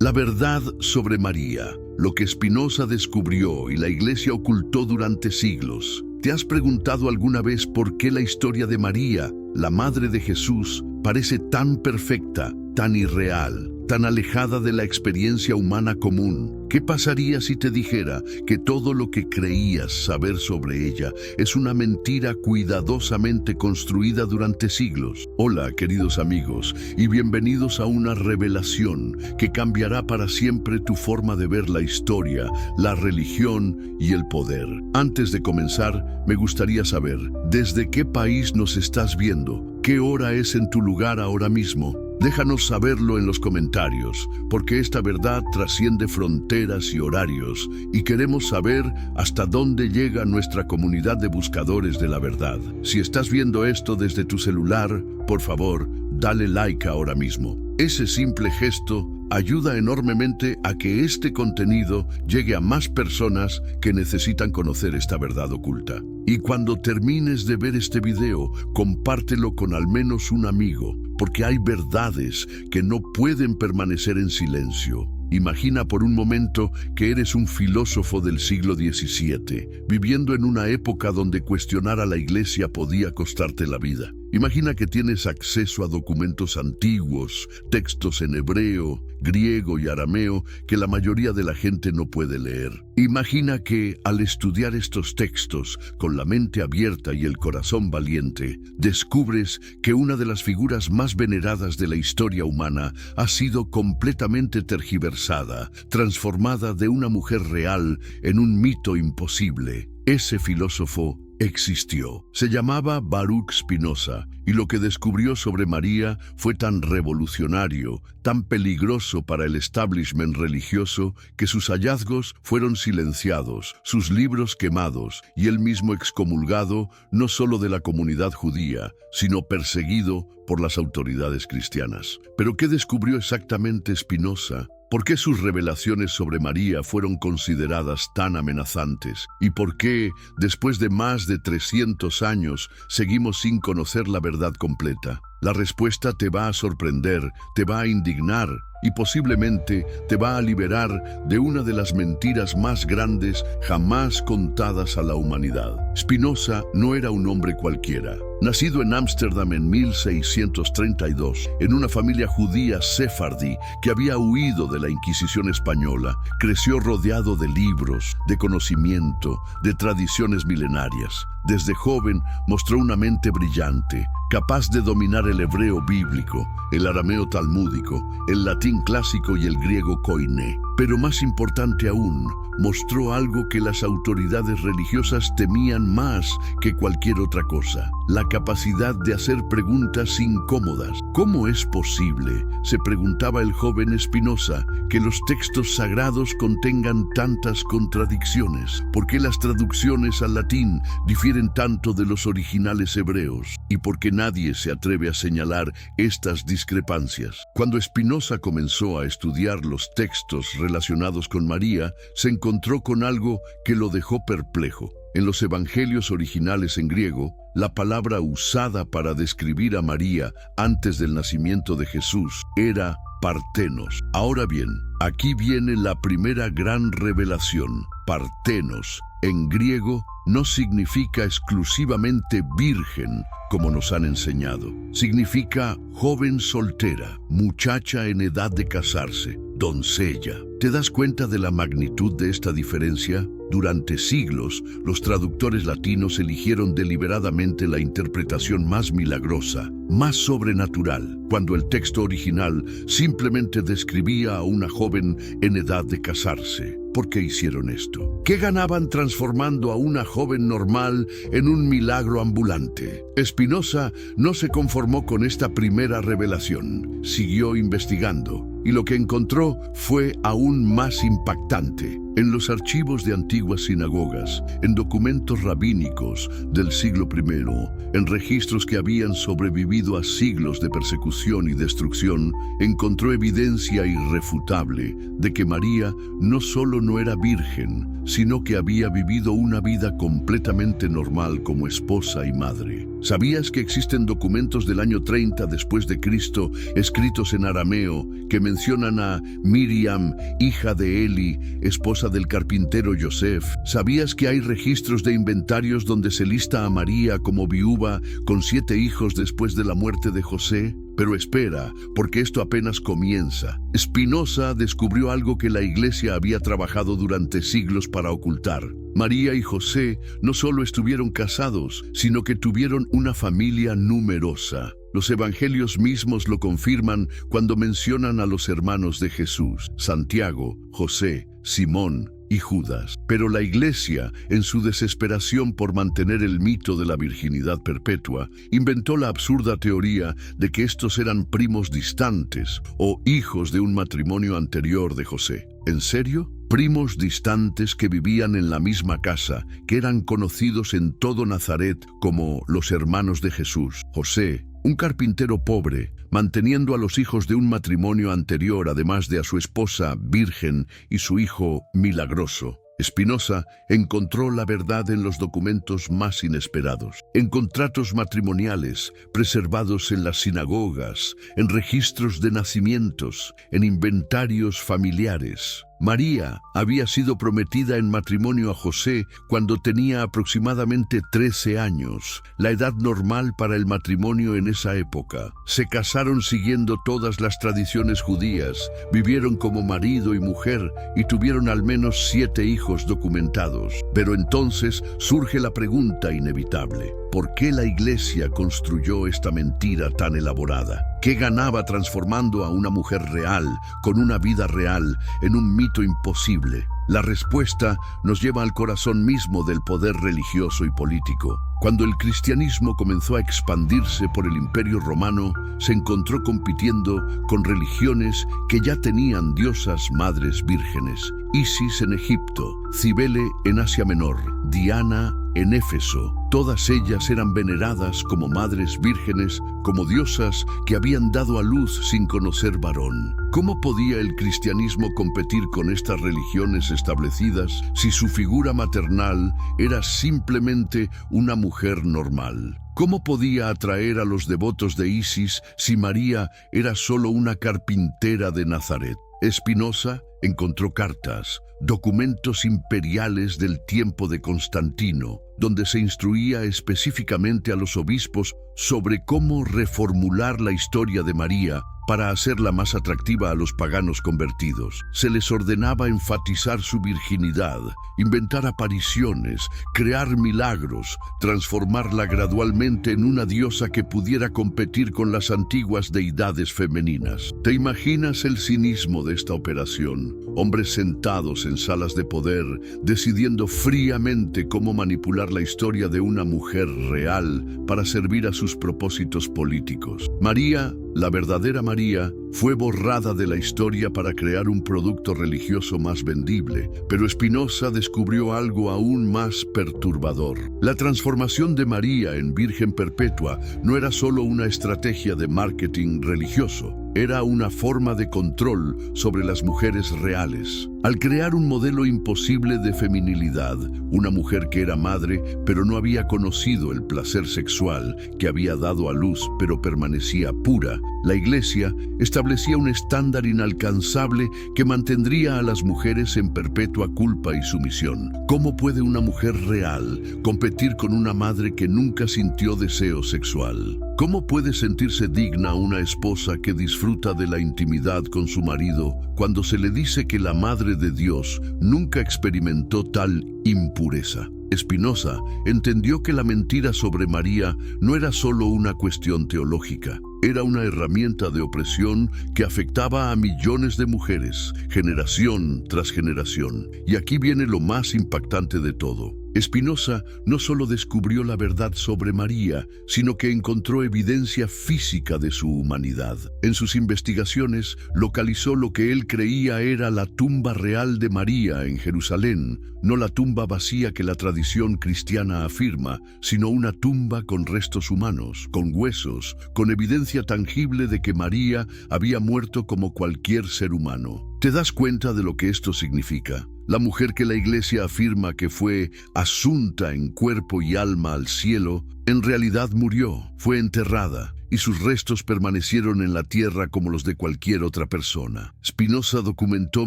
La verdad sobre María, lo que Spinoza descubrió y la Iglesia ocultó durante siglos. ¿Te has preguntado alguna vez por qué la historia de María, la Madre de Jesús, parece tan perfecta, tan irreal, tan alejada de la experiencia humana común? ¿Qué pasaría si te dijera que todo lo que creías saber sobre ella es una mentira cuidadosamente construida durante siglos? Hola, queridos amigos, y bienvenidos a una revelación que cambiará para siempre tu forma de ver la historia, la religión y el poder. Antes de comenzar, me gustaría saber, ¿desde qué país nos estás viendo? ¿Qué hora es en tu lugar ahora mismo? Déjanos saberlo en los comentarios, porque esta verdad trasciende fronteras y horarios, y queremos saber hasta dónde llega nuestra comunidad de buscadores de la verdad. Si estás viendo esto desde tu celular, por favor, dale like ahora mismo. Ese simple gesto ayuda enormemente a que este contenido llegue a más personas que necesitan conocer esta verdad oculta. Y cuando termines de ver este video, compártelo con al menos un amigo, porque hay verdades que no pueden permanecer en silencio. Imagina por un momento que eres un filósofo del siglo XVII, viviendo en una época donde cuestionar a la Iglesia podía costarte la vida. Imagina que tienes acceso a documentos antiguos, textos en hebreo, griego y arameo que la mayoría de la gente no puede leer. Imagina que, al estudiar estos textos con la mente abierta y el corazón valiente, descubres que una de las figuras más veneradas de la historia humana ha sido completamente tergiversada, transformada de una mujer real en un mito imposible. Ese filósofo existió. Se llamaba Baruch Spinoza, y lo que descubrió sobre María fue tan revolucionario, tan peligroso para el establishment religioso, que sus hallazgos fueron silenciados, sus libros quemados, y él mismo excomulgado no solo de la comunidad judía, sino perseguido por las autoridades cristianas. ¿Pero qué descubrió exactamente Spinoza? ¿Por qué sus revelaciones sobre María fueron consideradas tan amenazantes? ¿Y por qué, después de más de 300 años, seguimos sin conocer la verdad completa? La respuesta te va a sorprender, te va a indignar y posiblemente te va a liberar de una de las mentiras más grandes jamás contadas a la humanidad. Spinoza no era un hombre cualquiera. Nacido en Ámsterdam en 1632, en una familia judía sefardí que había huido de la Inquisición española, creció rodeado de libros, de conocimiento, de tradiciones milenarias. Desde joven mostró una mente brillante, capaz de dominar el hebreo bíblico, el arameo talmúdico, el latín clásico y el griego koiné. Pero más importante aún, mostró algo que las autoridades religiosas temían más que cualquier otra cosa: la capacidad de hacer preguntas incómodas. ¿Cómo es posible, se preguntaba el joven Spinoza, que los textos sagrados contengan tantas contradicciones? ¿Por qué las traducciones al latín difieren tanto de los originales hebreos? ¿Y por qué nadie se atreve a señalar estas discrepancias? Cuando Spinoza comenzó a estudiar los textos relacionados con María, se encontró con algo que lo dejó perplejo. En los evangelios originales en griego, la palabra usada para describir a María antes del nacimiento de Jesús era partenos. Ahora bien, aquí viene la primera gran revelación. Partenos, en griego, no significa exclusivamente virgen, como nos han enseñado. Significa joven soltera, muchacha en edad de casarse, doncella. ¿Te das cuenta de la magnitud de esta diferencia? Durante siglos, los traductores latinos eligieron deliberadamente la interpretación más milagrosa, más sobrenatural, cuando el texto original simplemente describía a una joven en edad de casarse. ¿Por qué hicieron esto? ¿Qué ganaban transformando a una joven normal en un milagro ambulante? Spinoza no se conformó con esta primera revelación. Siguió investigando, y lo que encontró fue aún más impactante. En los archivos de antiguas sinagogas, en documentos rabínicos del siglo I, en registros que habían sobrevivido a siglos de persecución y destrucción, encontró evidencia irrefutable de que María no solo no era virgen, sino que había vivido una vida completamente normal como esposa y madre. ¿Sabías que existen documentos del año 30 después de Cristo, escritos en arameo, que mencionan a Miriam, hija de Eli, esposa del carpintero Yosef? ¿Sabías que hay registros de inventarios donde se lista a María como viuda con 7 hijos después de la muerte de José? Pero espera, porque esto apenas comienza. Spinoza descubrió algo que la Iglesia había trabajado durante siglos para ocultar. María y José no solo estuvieron casados, sino que tuvieron una familia numerosa. Los evangelios mismos lo confirman cuando mencionan a los hermanos de Jesús: Santiago, José, Simón y Judas. Pero la Iglesia, en su desesperación por mantener el mito de la virginidad perpetua, inventó la absurda teoría de que estos eran primos distantes o hijos de un matrimonio anterior de José. ¿En serio? Primos distantes que vivían en la misma casa, que eran conocidos en todo Nazaret como los hermanos de Jesús. José, un carpintero pobre, manteniendo a los hijos de un matrimonio anterior, además de a su esposa virgen y su hijo milagroso. Spinoza encontró la verdad en los documentos más inesperados, en contratos matrimoniales preservados en las sinagogas, en registros de nacimientos, en inventarios familiares. María había sido prometida en matrimonio a José cuando tenía aproximadamente 13 años, la edad normal para el matrimonio en esa época. Se casaron siguiendo todas las tradiciones judías, vivieron como marido y mujer y tuvieron al menos 7 hijos documentados. Pero entonces surge la pregunta inevitable: ¿por qué la Iglesia construyó esta mentira tan elaborada? ¿Qué ganaba transformando a una mujer real, con una vida real, en un mito imposible? La respuesta nos lleva al corazón mismo del poder religioso y político. Cuando el cristianismo comenzó a expandirse por el Imperio Romano, se encontró compitiendo con religiones que ya tenían diosas madres vírgenes: Isis en Egipto, Cibele en Asia Menor, Diana en Éfeso. Todas ellas eran veneradas como madres vírgenes, como diosas que habían dado a luz sin conocer varón. ¿Cómo podía el cristianismo competir con estas religiones establecidas si su figura maternal era simplemente una mujer normal? ¿Cómo podía atraer a los devotos de Isis si María era solo una carpintera de Nazaret? Spinoza encontró cartas, documentos imperiales del tiempo de Constantino, donde se instruía específicamente a los obispos sobre cómo reformular la historia de María para hacerla más atractiva a los paganos convertidos. Se les ordenaba enfatizar su virginidad, inventar apariciones, crear milagros, transformarla gradualmente en una diosa que pudiera competir con las antiguas deidades femeninas. ¿Te imaginas el cinismo de esta operación? Hombres sentados en salas de poder, decidiendo fríamente cómo manipular la historia de una mujer real para servir a sus propósitos políticos. María, la verdadera María, fue borrada de la historia para crear un producto religioso más vendible, pero Spinoza descubrió algo aún más perturbador. La transformación de María en Virgen Perpetua no era solo una estrategia de marketing religioso, era una forma de control sobre las mujeres reales. Al crear un modelo imposible de feminilidad, una mujer que era madre pero no había conocido el placer sexual, que había dado a luz pero permanecía pura, la Iglesia establecía un estándar inalcanzable que mantendría a las mujeres en perpetua culpa y sumisión. ¿Cómo puede una mujer real competir con una madre que nunca sintió deseo sexual? ¿Cómo puede sentirse digna una esposa que disfruta de la intimidad con su marido cuando se le dice que la Madre de Dios nunca experimentó tal impureza? Spinoza entendió que la mentira sobre María no era solo una cuestión teológica, era una herramienta de opresión que afectaba a millones de mujeres, generación tras generación. Y aquí viene lo más impactante de todo. Spinoza no solo descubrió la verdad sobre María, sino que encontró evidencia física de su humanidad. En sus investigaciones, localizó lo que él creía era la tumba real de María en Jerusalén, no la tumba vacía que la tradición cristiana afirma, sino una tumba con restos humanos, con huesos, con evidencia tangible de que María había muerto como cualquier ser humano. ¿Te das cuenta de lo que esto significa? La mujer que la Iglesia afirma que fue asunta en cuerpo y alma al cielo, en realidad murió, fue enterrada, y sus restos permanecieron en la tierra como los de cualquier otra persona. Spinoza documentó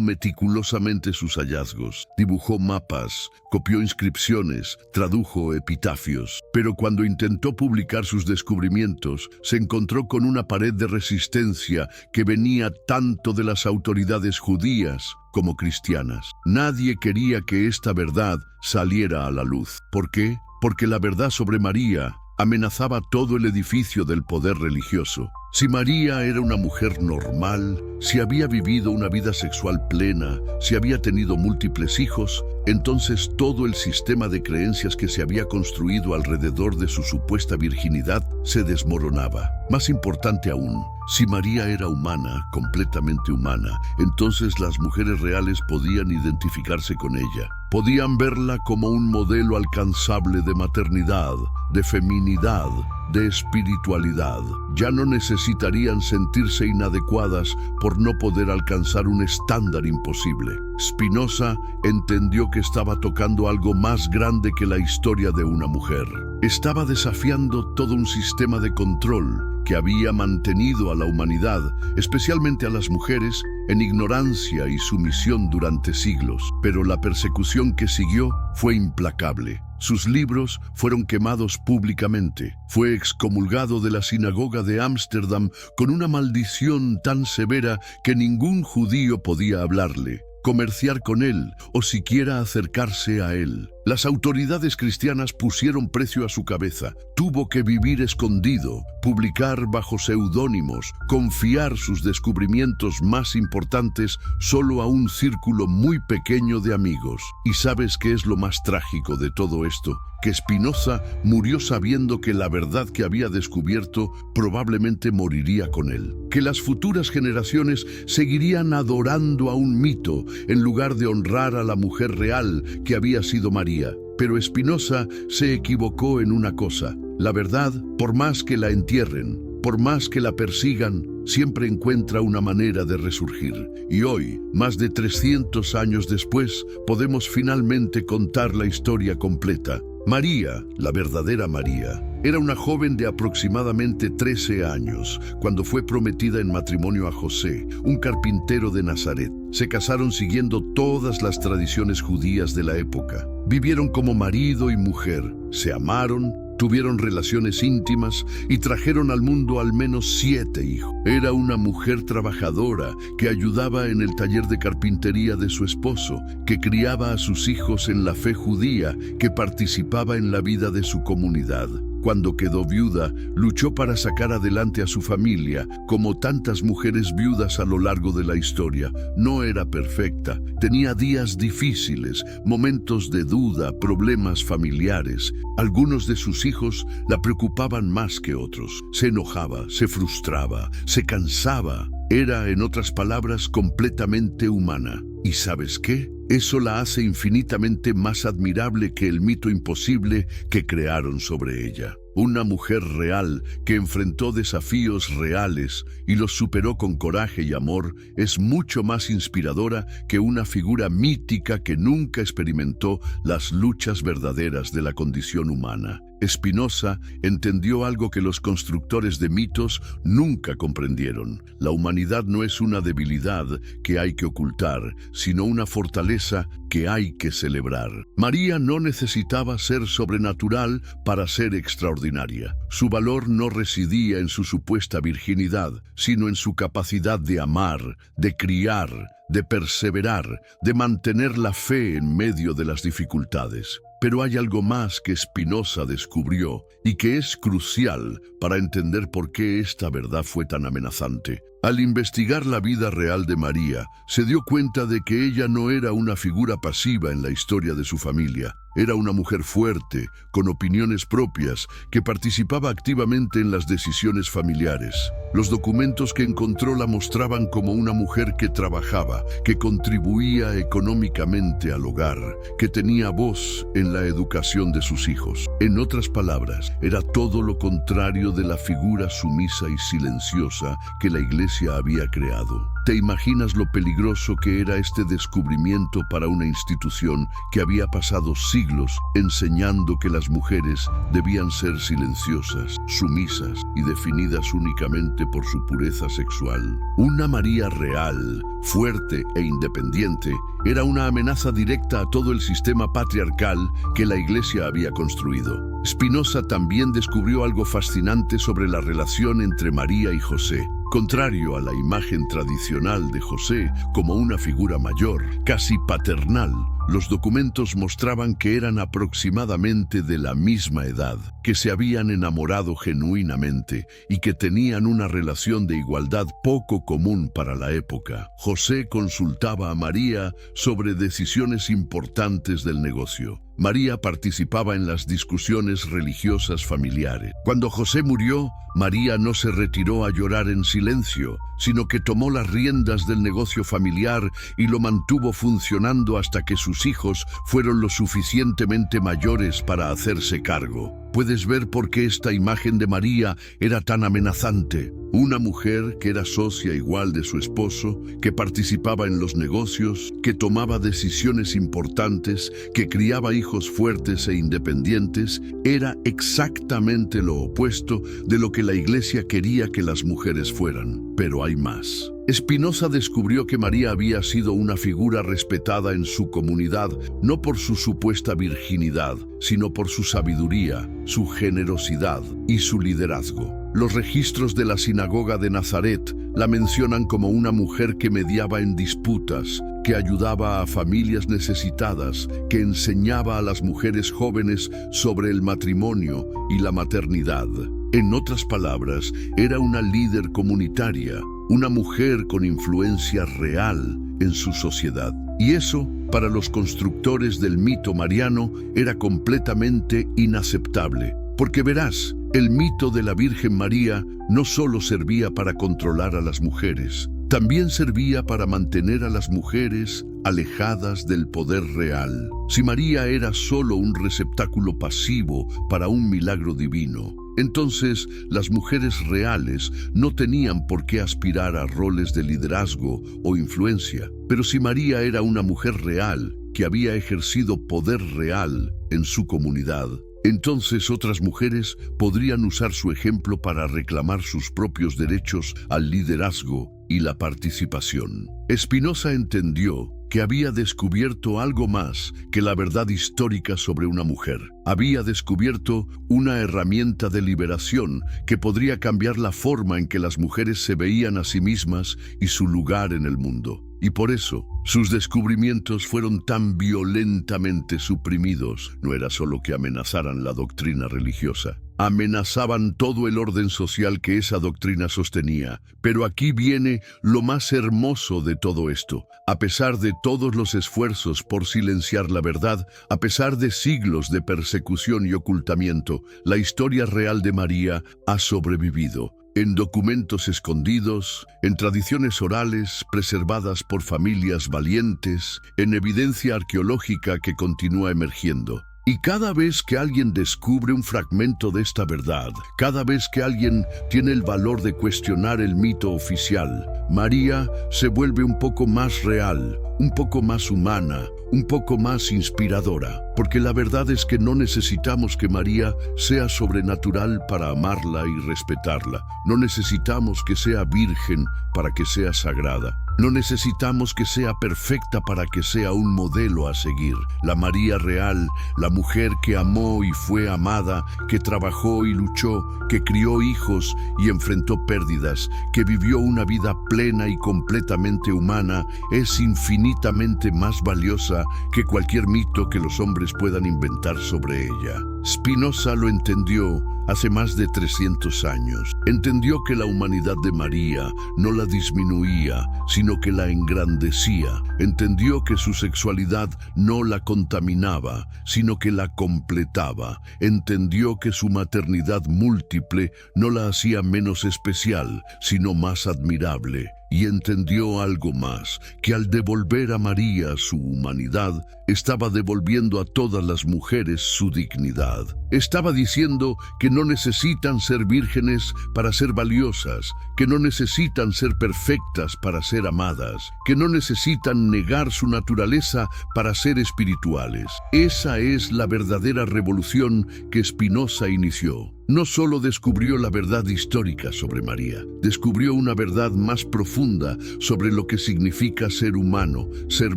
meticulosamente sus hallazgos, dibujó mapas, copió inscripciones, tradujo epitafios. Pero cuando intentó publicar sus descubrimientos, se encontró con una pared de resistencia que venía tanto de las autoridades judías como cristianas. Nadie quería que esta verdad saliera a la luz. ¿Por qué? Porque la verdad sobre María amenazaba todo el edificio del poder religioso. Si María era una mujer normal, si había vivido una vida sexual plena, si había tenido múltiples hijos, entonces todo el sistema de creencias que se había construido alrededor de su supuesta virginidad se desmoronaba. Más importante aún, si María era humana, completamente humana, entonces las mujeres reales podían identificarse con ella. Podían verla como un modelo alcanzable de maternidad, de feminidad, de espiritualidad. Ya no necesitarían sentirse inadecuadas por no poder alcanzar un estándar imposible. Spinoza entendió que estaba tocando algo más grande que la historia de una mujer. Estaba desafiando todo un sistema de control que había mantenido a la humanidad, especialmente a las mujeres, en ignorancia y sumisión durante siglos. Pero la persecución que siguió fue implacable. Sus libros fueron quemados públicamente. Fue excomulgado de la sinagoga de Ámsterdam con una maldición tan severa que ningún judío podía hablarle, comerciar con él o siquiera acercarse a él. Las autoridades cristianas pusieron precio a su cabeza. Tuvo que vivir escondido, publicar bajo seudónimos, confiar sus descubrimientos más importantes solo a un círculo muy pequeño de amigos. ¿Y sabes qué es lo más trágico de todo esto? Que Spinoza murió sabiendo que la verdad que había descubierto probablemente moriría con él. Que las futuras generaciones seguirían adorando a un mito en lugar de honrar a la mujer real que había sido María. Pero Spinoza se equivocó en una cosa. La verdad, por más que la entierren, por más que la persigan, siempre encuentra una manera de resurgir. Y hoy, más de 300 años después, podemos finalmente contar la historia completa. María, la verdadera María, era una joven de aproximadamente 13 años cuando fue prometida en matrimonio a José, un carpintero de Nazaret. Se casaron siguiendo todas las tradiciones judías de la época. Vivieron como marido y mujer, se amaron, tuvieron relaciones íntimas y trajeron al mundo al menos 7 hijos. Era una mujer trabajadora que ayudaba en el taller de carpintería de su esposo, que criaba a sus hijos en la fe judía, que participaba en la vida de su comunidad. Cuando quedó viuda, luchó para sacar adelante a su familia, como tantas mujeres viudas a lo largo de la historia. No era perfecta, tenía días difíciles, momentos de duda, problemas familiares. Algunos de sus hijos la preocupaban más que otros. Se enojaba, se frustraba, se cansaba. Era, en otras palabras, completamente humana. ¿Y sabes qué? Eso la hace infinitamente más admirable que el mito imposible que crearon sobre ella. Una mujer real que enfrentó desafíos reales y los superó con coraje y amor es mucho más inspiradora que una figura mítica que nunca experimentó las luchas verdaderas de la condición humana. Spinoza entendió algo que los constructores de mitos nunca comprendieron. La humanidad no es una debilidad que hay que ocultar, sino una fortaleza que hay que celebrar. María no necesitaba ser sobrenatural para ser extraordinaria. Su valor no residía en su supuesta virginidad, sino en su capacidad de amar, de criar, de perseverar, de mantener la fe en medio de las dificultades. Pero hay algo más que Spinoza descubrió y que es crucial para entender por qué esta verdad fue tan amenazante. Al investigar la vida real de María, se dio cuenta de que ella no era una figura pasiva en la historia de su familia. Era una mujer fuerte, con opiniones propias, que participaba activamente en las decisiones familiares. Los documentos que encontró la mostraban como una mujer que trabajaba, que contribuía económicamente al hogar, que tenía voz en la educación de sus hijos. En otras palabras, era todo lo contrario de la figura sumisa y silenciosa que la Iglesia había creado. ¿Te imaginas lo peligroso que era este descubrimiento para una institución que había pasado siglos enseñando que las mujeres debían ser silenciosas, sumisas y definidas únicamente por su pureza sexual? Una María real, fuerte e independiente, era una amenaza directa a todo el sistema patriarcal que la Iglesia había construido. Spinoza también descubrió algo fascinante sobre la relación entre María y José. Contrario a la imagen tradicional de José como una figura mayor, casi paternal, los documentos mostraban que eran aproximadamente de la misma edad, que se habían enamorado genuinamente y que tenían una relación de igualdad poco común para la época. José consultaba a María sobre decisiones importantes del negocio. María participaba en las discusiones religiosas familiares. Cuando José murió, María no se retiró a llorar en silencio, sino que tomó las riendas del negocio familiar y lo mantuvo funcionando hasta que sus hijos fueron lo suficientemente mayores para hacerse cargo. Puedes ver por qué esta imagen de María era tan amenazante. Una mujer que era socia igual de su esposo, que participaba en los negocios, que tomaba decisiones importantes, que criaba hijos fuertes e independientes, era exactamente lo opuesto de lo que la Iglesia quería que las mujeres fueran. Pero hay más. Spinoza descubrió que María había sido una figura respetada en su comunidad, no por su supuesta virginidad, sino por su sabiduría, su generosidad y su liderazgo. Los registros de la sinagoga de Nazaret la mencionan como una mujer que mediaba en disputas, que ayudaba a familias necesitadas, que enseñaba a las mujeres jóvenes sobre el matrimonio y la maternidad. En otras palabras, era una líder comunitaria, una mujer con influencia real en su sociedad. Y eso, para los constructores del mito mariano, era completamente inaceptable. Porque verás, el mito de la Virgen María no solo servía para controlar a las mujeres, también servía para mantener a las mujeres alejadas del poder real. Si María era solo un receptáculo pasivo para un milagro divino, entonces las mujeres reales no tenían por qué aspirar a roles de liderazgo o influencia. Pero si María era una mujer real, que había ejercido poder real en su comunidad, entonces otras mujeres podrían usar su ejemplo para reclamar sus propios derechos al liderazgo y la participación. Spinoza entendió que había descubierto algo más que la verdad histórica sobre una mujer. Había descubierto una herramienta de liberación que podría cambiar la forma en que las mujeres se veían a sí mismas y su lugar en el mundo. Y por eso, sus descubrimientos fueron tan violentamente suprimidos. No era solo que amenazaran la doctrina religiosa, amenazaban todo el orden social que esa doctrina sostenía. Pero aquí viene lo más hermoso de todo esto. A pesar de todos los esfuerzos por silenciar la verdad, a pesar de siglos de persecución y ocultamiento, la historia real de María ha sobrevivido. En documentos escondidos, en tradiciones orales preservadas por familias valientes, en evidencia arqueológica que continúa emergiendo. Y cada vez que alguien descubre un fragmento de esta verdad, cada vez que alguien tiene el valor de cuestionar el mito oficial, María se vuelve un poco más real, un poco más humana, un poco más inspiradora. Porque la verdad es que no necesitamos que María sea sobrenatural para amarla y respetarla. No necesitamos que sea virgen para que sea sagrada. No necesitamos que sea perfecta para que sea un modelo a seguir. La María real, la mujer que amó y fue amada, que trabajó y luchó, que crió hijos y enfrentó pérdidas, que vivió una vida plena y completamente humana, es infinitamente infinitamente más valiosa que cualquier mito que los hombres puedan inventar sobre ella. Spinoza lo entendió hace más de 300 años. Entendió que la humanidad de María no la disminuía, sino que la engrandecía. Entendió que su sexualidad no la contaminaba, sino que la completaba. Entendió que su maternidad múltiple no la hacía menos especial, sino más admirable. Y entendió algo más, que al devolver a María su humanidad, estaba devolviendo a todas las mujeres su dignidad. Estaba diciendo que no necesitan ser vírgenes para ser valiosas, que no necesitan ser perfectas para ser amadas, que no necesitan negar su naturaleza para ser espirituales. Esa es la verdadera revolución que Spinoza inició. No solo descubrió la verdad histórica sobre María, descubrió una verdad más profunda sobre lo que significa ser humano, ser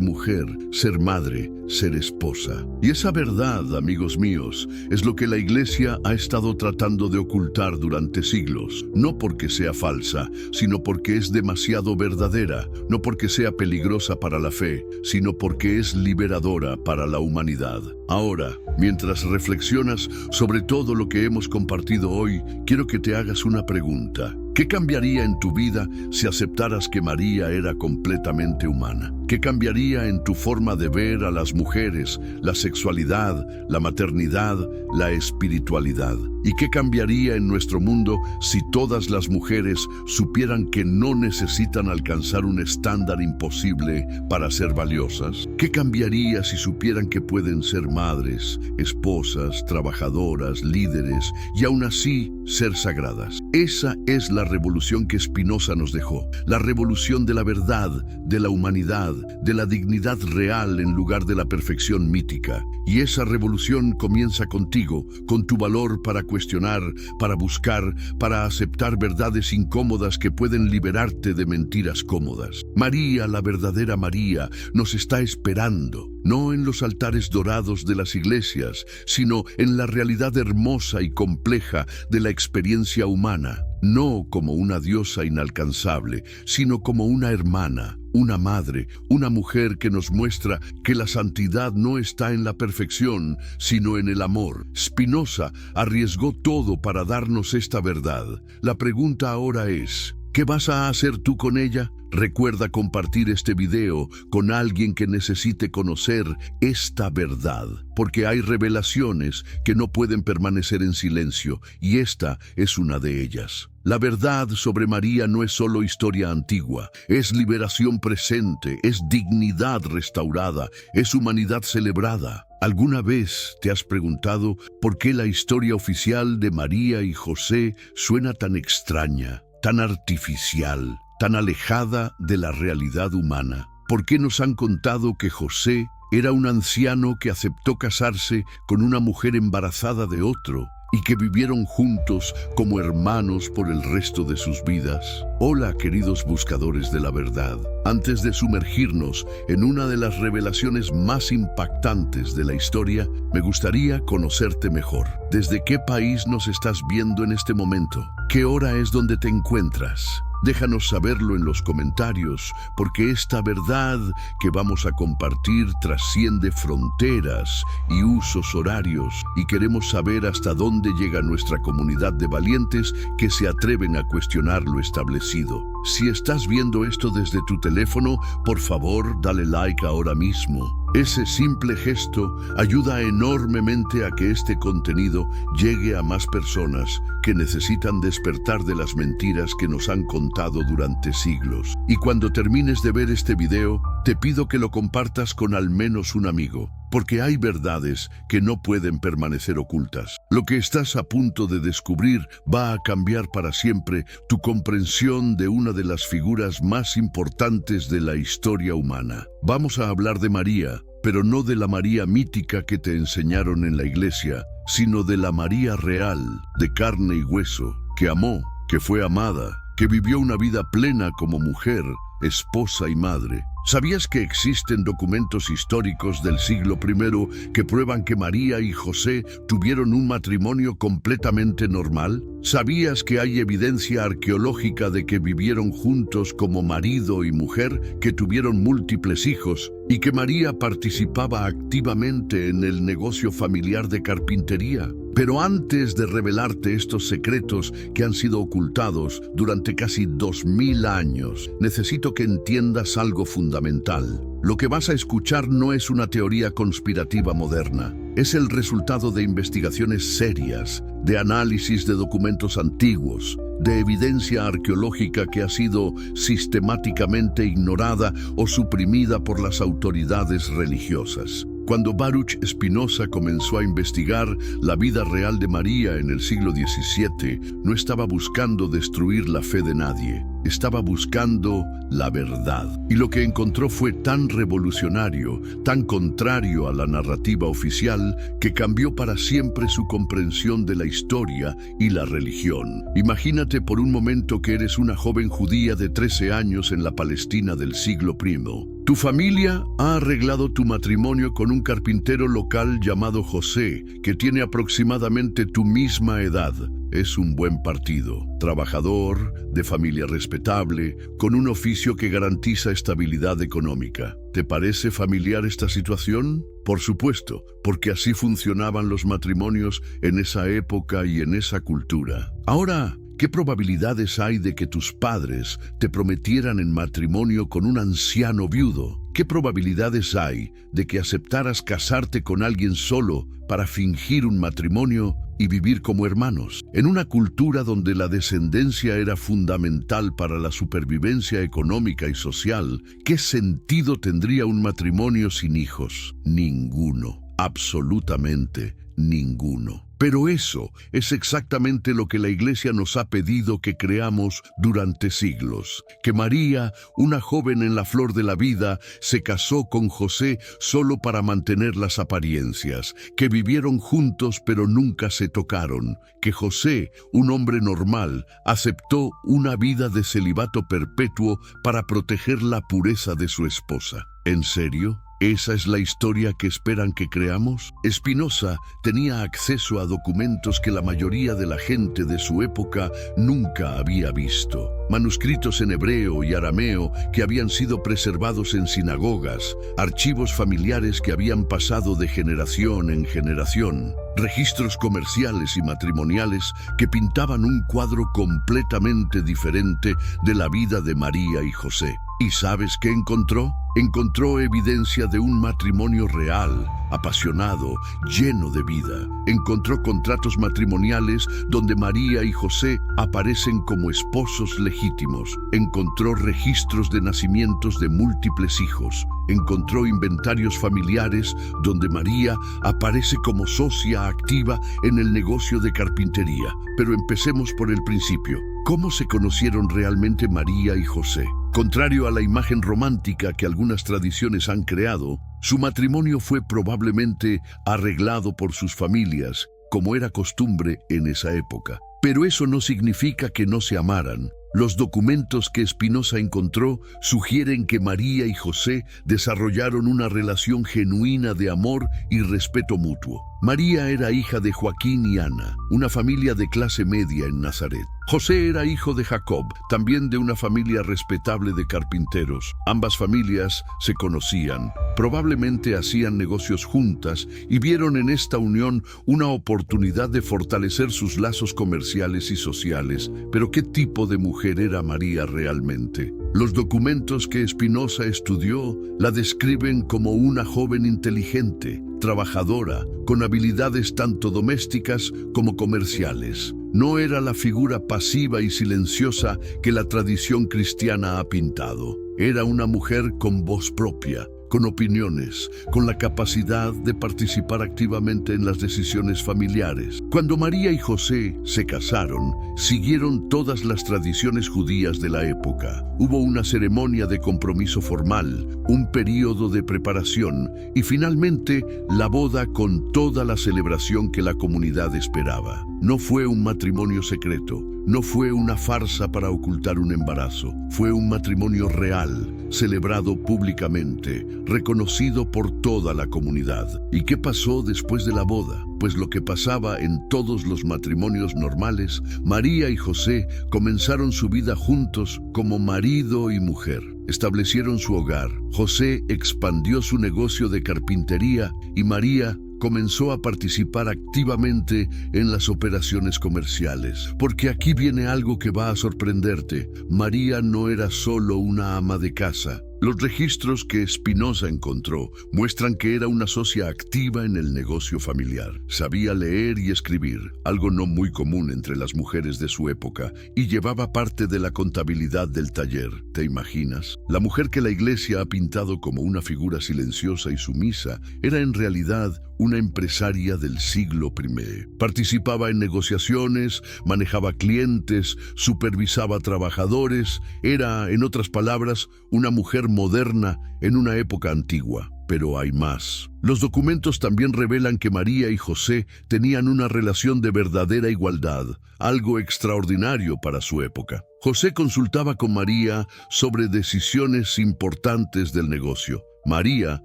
mujer, ser madre, ser esposa. Y esa verdad, amigos míos, es lo que la Iglesia ha estado tratando de ocultar durante siglos, no porque sea falsa, sino porque es demasiado verdadera, no porque sea peligrosa para la fe, sino porque es liberadora para la humanidad. Ahora, mientras reflexionas sobre todo lo que hemos compartido hoy, quiero que te hagas una pregunta. ¿Qué cambiaría en tu vida si aceptaras que María era completamente humana? ¿Qué cambiaría en tu forma de ver a las mujeres, la sexualidad, la maternidad, la espiritualidad? ¿Y qué cambiaría en nuestro mundo si todas las mujeres supieran que no necesitan alcanzar un estándar imposible para ser valiosas? ¿Qué cambiaría si supieran que pueden ser madres, esposas, trabajadoras, líderes y aún así ser sagradas? Esa es la revolución que Spinoza nos dejó, la revolución de la verdad, de la humanidad, de la dignidad real en lugar de la perfección mítica. Y esa revolución comienza contigo, con tu valor para cuestionar, para buscar, para aceptar verdades incómodas que pueden liberarte de mentiras cómodas. María, la verdadera María, nos está esperando, no en los altares dorados de las iglesias, sino en la realidad hermosa y compleja de la experiencia humana. No como una diosa inalcanzable, sino como una hermana, una madre, una mujer que nos muestra que la santidad no está en la perfección, sino en el amor. Spinoza arriesgó todo para darnos esta verdad. La pregunta ahora es, ¿qué vas a hacer tú con ella? Recuerda compartir este video con alguien que necesite conocer esta verdad, porque hay revelaciones que no pueden permanecer en silencio, y esta es una de ellas. La verdad sobre María no es solo historia antigua, es liberación presente, es dignidad restaurada, es humanidad celebrada. ¿Alguna vez te has preguntado por qué la historia oficial de María y José suena tan extraña, tan artificial, tan alejada de la realidad humana? ¿Por qué nos han contado que José era un anciano que aceptó casarse con una mujer embarazada de otro y que vivieron juntos como hermanos por el resto de sus vidas? Hola, queridos buscadores de la verdad. Antes de sumergirnos en una de las revelaciones más impactantes de la historia, me gustaría conocerte mejor. ¿Desde qué país nos estás viendo en este momento? ¿Qué hora es donde te encuentras? Déjanos saberlo en los comentarios, porque esta verdad que vamos a compartir trasciende fronteras y usos horarios, y queremos saber hasta dónde llega nuestra comunidad de valientes que se atreven a cuestionar lo establecido. Si estás viendo esto desde tu teléfono, por favor, dale like ahora mismo. Ese simple gesto ayuda enormemente a que este contenido llegue a más personas que necesitan despertar de las mentiras que nos han contado durante siglos. Y cuando termines de ver este video, te pido que lo compartas con al menos un amigo, porque hay verdades que no pueden permanecer ocultas. Lo que estás a punto de descubrir va a cambiar para siempre tu comprensión de una de las figuras más importantes de la historia humana. Vamos a hablar de María, pero no de la María mítica que te enseñaron en la iglesia, sino de la María real, de carne y hueso, que amó, que fue amada, que vivió una vida plena como mujer, esposa y madre. ¿Sabías que existen documentos históricos del siglo I que prueban que María y José tuvieron un matrimonio completamente normal? ¿Sabías que hay evidencia arqueológica de que vivieron juntos como marido y mujer, que tuvieron múltiples hijos y que María participaba activamente en el negocio familiar de carpintería? Pero antes de revelarte estos secretos que han sido ocultados durante casi 2000 años, necesito que entiendas algo fundamental. Lo que vas a escuchar no es una teoría conspirativa moderna. Es el resultado de investigaciones serias, de análisis de documentos antiguos, de evidencia arqueológica que ha sido sistemáticamente ignorada o suprimida por las autoridades religiosas. Cuando Baruch Spinoza comenzó a investigar la vida real de María en el siglo XVII, no estaba buscando destruir la fe de nadie, estaba buscando la verdad. Y lo que encontró fue tan revolucionario, tan contrario a la narrativa oficial, que cambió para siempre su comprensión de la historia y la religión. Imagínate por un momento que eres una joven judía de 13 años en la Palestina del siglo I. Tu familia ha arreglado tu matrimonio con un carpintero local llamado José, que tiene aproximadamente tu misma edad. Es un buen partido, trabajador, de familia respetable, con un oficio que garantiza estabilidad económica. ¿Te parece familiar esta situación? Por supuesto, porque así funcionaban los matrimonios en esa época y en esa cultura. Ahora, ¿qué probabilidades hay de que tus padres te prometieran en matrimonio con un anciano viudo? ¿Qué probabilidades hay de que aceptaras casarte con alguien solo para fingir un matrimonio y vivir como hermanos? En una cultura donde la descendencia era fundamental para la supervivencia económica y social, ¿qué sentido tendría un matrimonio sin hijos? Ninguno, absolutamente ninguno. Pero eso es exactamente lo que la Iglesia nos ha pedido que creamos durante siglos. Que María, una joven en la flor de la vida, se casó con José solo para mantener las apariencias. Que vivieron juntos pero nunca se tocaron. Que José, un hombre normal, aceptó una vida de celibato perpetuo para proteger la pureza de su esposa. ¿En serio? ¿Esa es la historia que esperan que creamos? Spinoza tenía acceso a documentos que la mayoría de la gente de su época nunca había visto. Manuscritos en hebreo y arameo que habían sido preservados en sinagogas, archivos familiares que habían pasado de generación en generación, registros comerciales y matrimoniales que pintaban un cuadro completamente diferente de la vida de María y José. ¿Y sabes qué encontró? Encontró evidencia de un matrimonio real, apasionado, lleno de vida. Encontró contratos matrimoniales donde María y José aparecen como esposos legítimos. Encontró registros de nacimientos de múltiples hijos. Encontró inventarios familiares donde María aparece como socia activa en el negocio de carpintería. Pero empecemos por el principio. ¿Cómo se conocieron realmente María y José? Contrario a la imagen romántica que algunas tradiciones han creado, su matrimonio fue probablemente arreglado por sus familias, como era costumbre en esa época. Pero eso no significa que no se amaran. Los documentos que Spinoza encontró sugieren que María y José desarrollaron una relación genuina de amor y respeto mutuo. María era hija de Joaquín y Ana, una familia de clase media en Nazaret. José era hijo de Jacob, también de una familia respetable de carpinteros. Ambas familias se conocían, probablemente hacían negocios juntas y vieron en esta unión una oportunidad de fortalecer sus lazos comerciales y sociales. Pero ¿qué tipo de mujer era María realmente? Los documentos que Spinoza estudió la describen como una joven inteligente, trabajadora, con habilidades tanto domésticas como comerciales. No era la figura pasiva y silenciosa que la tradición cristiana ha pintado. Era una mujer con voz propia, con opiniones, con la capacidad de participar activamente en las decisiones familiares. Cuando María y José se casaron, siguieron todas las tradiciones judías de la época. Hubo una ceremonia de compromiso formal, un período de preparación y finalmente la boda con toda la celebración que la comunidad esperaba. No fue un matrimonio secreto, no fue una farsa para ocultar un embarazo, fue un matrimonio real, celebrado públicamente, reconocido por toda la comunidad. ¿Y qué pasó después de la boda? Pues lo que pasaba en todos los matrimonios normales, María y José comenzaron su vida juntos como marido y mujer. Establecieron su hogar. José expandió su negocio de carpintería y María comenzó a participar activamente en las operaciones comerciales. Porque aquí viene algo que va a sorprenderte. María no era solo una ama de casa. Los registros que Spinoza encontró muestran que era una socia activa en el negocio familiar. Sabía leer y escribir, algo no muy común entre las mujeres de su época, y llevaba parte de la contabilidad del taller. ¿Te imaginas? La mujer que la iglesia ha pintado como una figura silenciosa y sumisa era en realidad una empresaria del siglo I. Participaba en negociaciones, manejaba clientes, supervisaba trabajadores. Era, en otras palabras, una mujer moderna en una época antigua. Pero hay más. Los documentos también revelan que María y José tenían una relación de verdadera igualdad, algo extraordinario para su época. José consultaba con María sobre decisiones importantes del negocio. María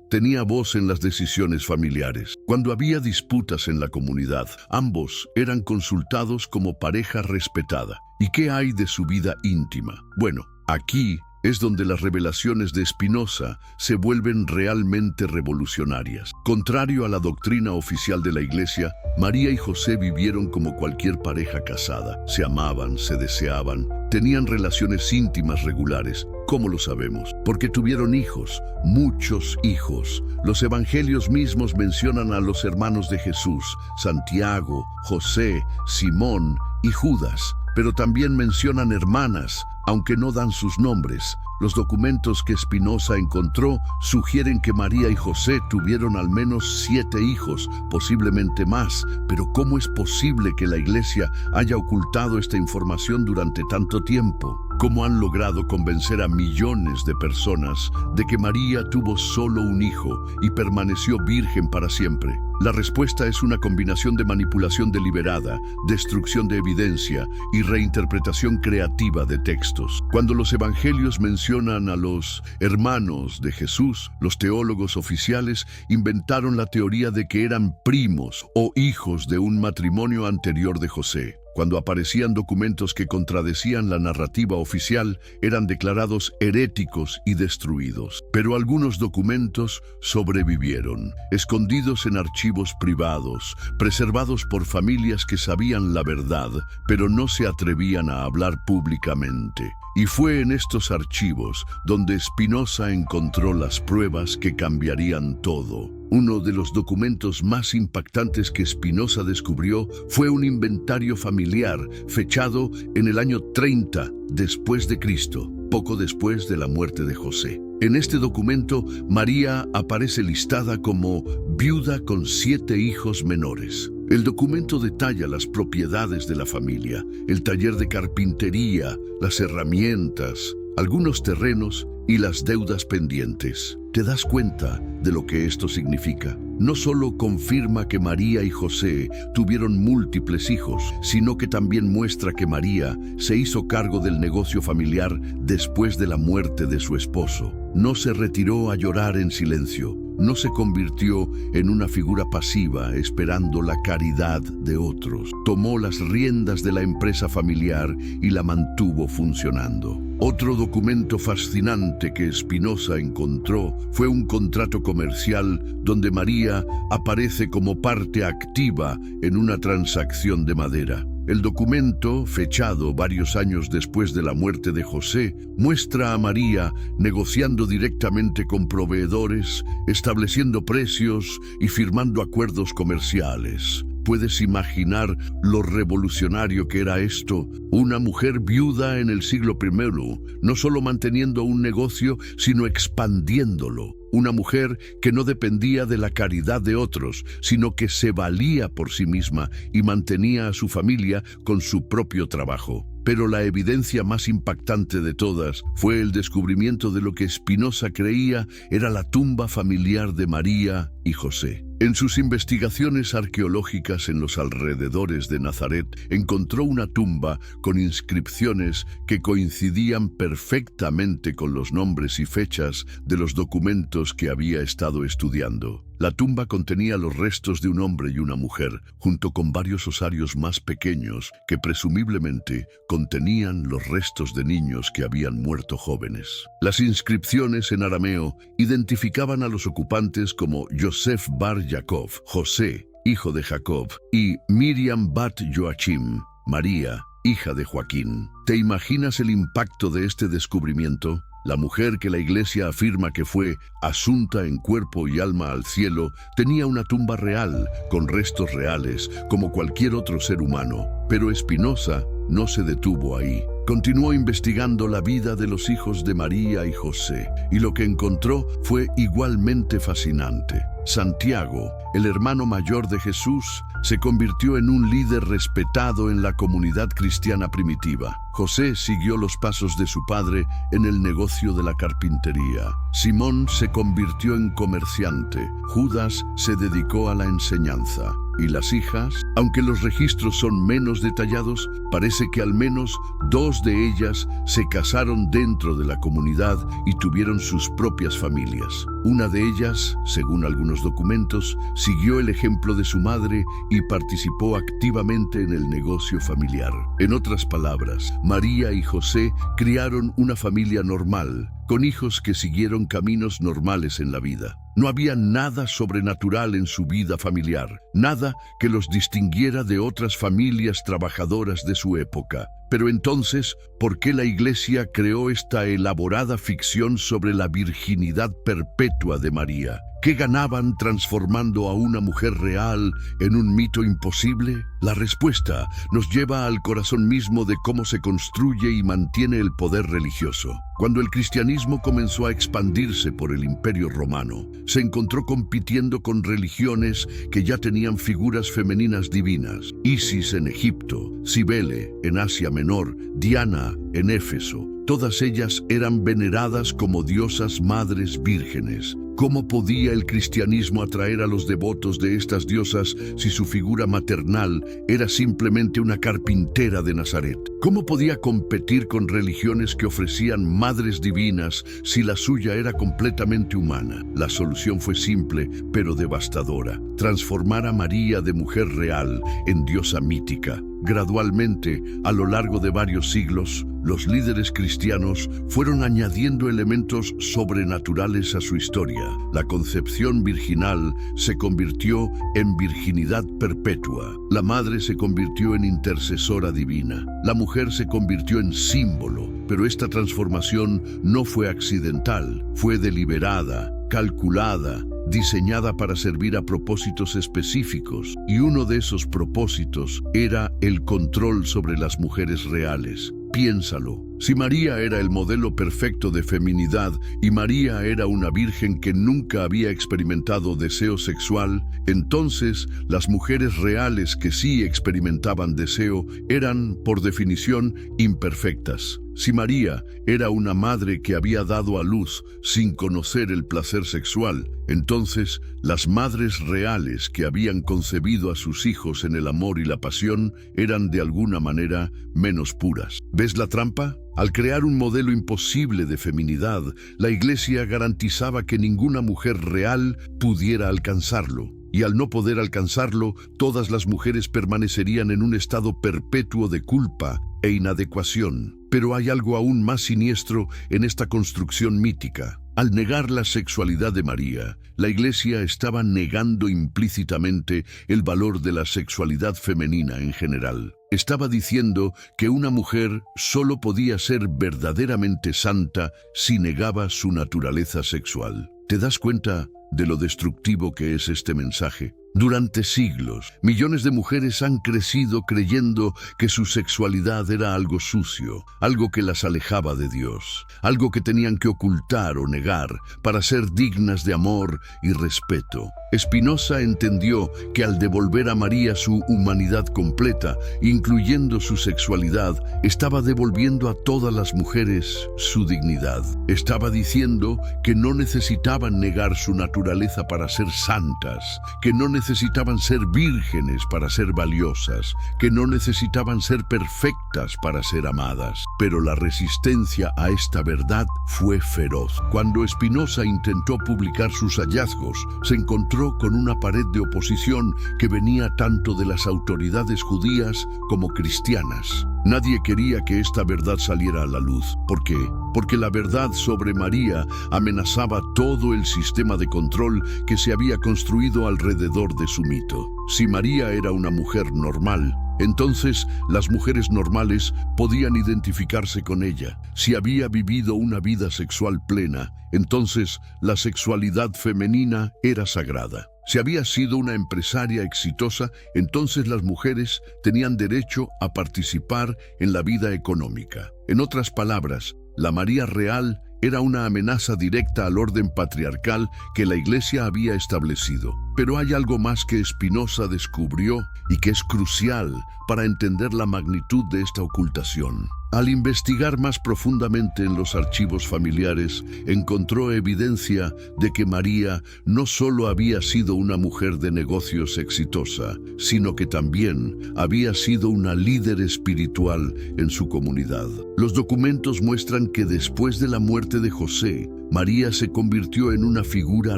tenía voz en las decisiones familiares. Cuando había disputas en la comunidad, ambos eran consultados como pareja respetada. ¿Y qué hay de su vida íntima? Bueno, aquí es donde las revelaciones de Spinoza se vuelven realmente revolucionarias. Contrario a la doctrina oficial de la Iglesia, María y José vivieron como cualquier pareja casada. Se amaban, se deseaban, tenían relaciones íntimas regulares. ¿Cómo lo sabemos? Porque tuvieron hijos, muchos hijos. Los evangelios mismos mencionan a los hermanos de Jesús, Santiago, José, Simón y Judas, pero también mencionan hermanas, aunque no dan sus nombres. Los documentos que Spinoza encontró sugieren que María y José tuvieron al menos 7 hijos, posiblemente más. Pero ¿cómo es posible que la Iglesia haya ocultado esta información durante tanto tiempo? ¿Cómo han logrado convencer a millones de personas de que María tuvo solo un hijo y permaneció virgen para siempre? La respuesta es una combinación de manipulación deliberada, destrucción de evidencia y reinterpretación creativa de textos. Cuando los evangelios mencionan a los hermanos de Jesús, los teólogos oficiales inventaron la teoría de que eran primos o hijos de un matrimonio anterior de José. Cuando aparecían documentos que contradecían la narrativa oficial, eran declarados heréticos y destruidos. Pero algunos documentos sobrevivieron, escondidos en archivos privados, preservados por familias que sabían la verdad, pero no se atrevían a hablar públicamente. Y fue en estos archivos donde Spinoza encontró las pruebas que cambiarían todo. Uno de los documentos más impactantes que Spinoza descubrió fue un inventario familiar fechado en el año 30 después de Cristo, poco después de la muerte de José. En este documento, María aparece listada como viuda con 7 hijos menores. El documento detalla las propiedades de la familia, el taller de carpintería, las herramientas, algunos terrenos y las deudas pendientes. ¿Te das cuenta de lo que esto significa? No solo confirma que María y José tuvieron múltiples hijos, sino que también muestra que María se hizo cargo del negocio familiar después de la muerte de su esposo. No se retiró a llorar en silencio. No se convirtió en una figura pasiva esperando la caridad de otros. Tomó las riendas de la empresa familiar y la mantuvo funcionando. Otro documento fascinante que Spinoza encontró fue un contrato comercial donde María aparece como parte activa en una transacción de madera. El documento, fechado varios años después de la muerte de José, muestra a María negociando directamente con proveedores, estableciendo precios y firmando acuerdos comerciales. ¿Puedes imaginar lo revolucionario que era esto? Una mujer viuda en el siglo I, no solo manteniendo un negocio, sino expandiéndolo. Una mujer que no dependía de la caridad de otros, sino que se valía por sí misma y mantenía a su familia con su propio trabajo. Pero la evidencia más impactante de todas fue el descubrimiento de lo que Spinoza creía era la tumba familiar de María y José. En sus investigaciones arqueológicas en los alrededores de Nazaret, encontró una tumba con inscripciones que coincidían perfectamente con los nombres y fechas de los documentos que había estado estudiando. La tumba contenía los restos de un hombre y una mujer, junto con varios osarios más pequeños que presumiblemente contenían los restos de niños que habían muerto jóvenes. Las inscripciones en arameo identificaban a los ocupantes como Yosef bar Jacob, José, hijo de Jacob, y Miriam bat Joachim, María, hija de Joaquín. ¿Te imaginas el impacto de este descubrimiento? La mujer que la Iglesia afirma que fue asunta en cuerpo y alma al cielo tenía una tumba real, con restos reales, como cualquier otro ser humano. Pero Spinoza no se detuvo ahí. Continuó investigando la vida de los hijos de María y José, y lo que encontró fue igualmente fascinante. Santiago, el hermano mayor de Jesús, se convirtió en un líder respetado en la comunidad cristiana primitiva. José siguió los pasos de su padre en el negocio de la carpintería. Simón se convirtió en comerciante. Judas se dedicó a la enseñanza. Y las hijas, aunque los registros son menos detallados, parece que al menos 2 de ellas se casaron dentro de la comunidad y tuvieron sus propias familias. Una de ellas, según algunos documentos, siguió el ejemplo de su madre y participó activamente en el negocio familiar. En otras palabras, María y José criaron una familia normal, con hijos que siguieron caminos normales en la vida. No había nada sobrenatural en su vida familiar, nada que los distinguiera de otras familias trabajadoras de su época. Pero entonces, ¿por qué la Iglesia creó esta elaborada ficción sobre la virginidad perpetua de María? ¿Qué ganaban transformando a una mujer real en un mito imposible? La respuesta nos lleva al corazón mismo de cómo se construye y mantiene el poder religioso. Cuando el cristianismo comenzó a expandirse por el Imperio Romano, se encontró compitiendo con religiones que ya tenían figuras femeninas divinas. Isis en Egipto, Cibele en Asia Menor, Diana en Éfeso. Todas ellas eran veneradas como diosas madres vírgenes. ¿Cómo podía el cristianismo atraer a los devotos de estas diosas si su figura maternal era simplemente una carpintera de Nazaret? ¿Cómo podía competir con religiones que ofrecían madres divinas si la suya era completamente humana? La solución fue simple, pero devastadora: transformar a María de mujer real en diosa mítica. Gradualmente, a lo largo de varios siglos, los líderes cristianos fueron añadiendo elementos sobrenaturales a su historia. La concepción virginal se convirtió en virginidad perpetua. La madre se convirtió en intercesora divina. La mujer se convirtió en símbolo. Pero esta transformación no fue accidental, fue deliberada, calculada, diseñada para servir a propósitos específicos, y uno de esos propósitos era el control sobre las mujeres reales. Piénsalo. Si María era el modelo perfecto de feminidad y María era una virgen que nunca había experimentado deseo sexual, entonces las mujeres reales que sí experimentaban deseo eran, por definición, imperfectas. Si María era una madre que había dado a luz sin conocer el placer sexual, entonces las madres reales que habían concebido a sus hijos en el amor y la pasión eran de alguna manera menos puras. ¿Ves la trampa? Al crear un modelo imposible de feminidad, la Iglesia garantizaba que ninguna mujer real pudiera alcanzarlo. Y al no poder alcanzarlo, todas las mujeres permanecerían en un estado perpetuo de culpa e inadecuación. Pero hay algo aún más siniestro en esta construcción mítica. Al negar la sexualidad de María, la Iglesia estaba negando implícitamente el valor de la sexualidad femenina en general. Estaba diciendo que una mujer solo podía ser verdaderamente santa si negaba su naturaleza sexual. ¿Te das cuenta de lo destructivo que es este mensaje? Durante siglos, millones de mujeres han crecido creyendo que su sexualidad era algo sucio, algo que las alejaba de Dios, algo que tenían que ocultar o negar para ser dignas de amor y respeto. Spinoza entendió que al devolver a María su humanidad completa, incluyendo su sexualidad, estaba devolviendo a todas las mujeres su dignidad. Estaba diciendo que no necesitaban negar su naturaleza para ser santas, que no necesitaban ser vírgenes para ser valiosas, que no necesitaban ser perfectas para ser amadas. Pero la resistencia a esta verdad fue feroz. Cuando Spinoza intentó publicar sus hallazgos, se encontró con una pared de oposición que venía tanto de las autoridades judías como cristianas. Nadie quería que esta verdad saliera a la luz. ¿Por qué? Porque la verdad sobre María amenazaba todo el sistema de control que se había construido alrededor de su mito. Si María era una mujer normal, entonces las mujeres normales podían identificarse con ella. Si había vivido una vida sexual plena, entonces la sexualidad femenina era sagrada. Si había sido una empresaria exitosa, entonces las mujeres tenían derecho a participar en la vida económica. En otras palabras, la María real era una amenaza directa al orden patriarcal que la Iglesia había establecido. Pero hay algo más que Spinoza descubrió y que es crucial para entender la magnitud de esta ocultación. Al investigar más profundamente en los archivos familiares, encontró evidencia de que María no solo había sido una mujer de negocios exitosa, sino que también había sido una líder espiritual en su comunidad. Los documentos muestran que después de la muerte de José, María se convirtió en una figura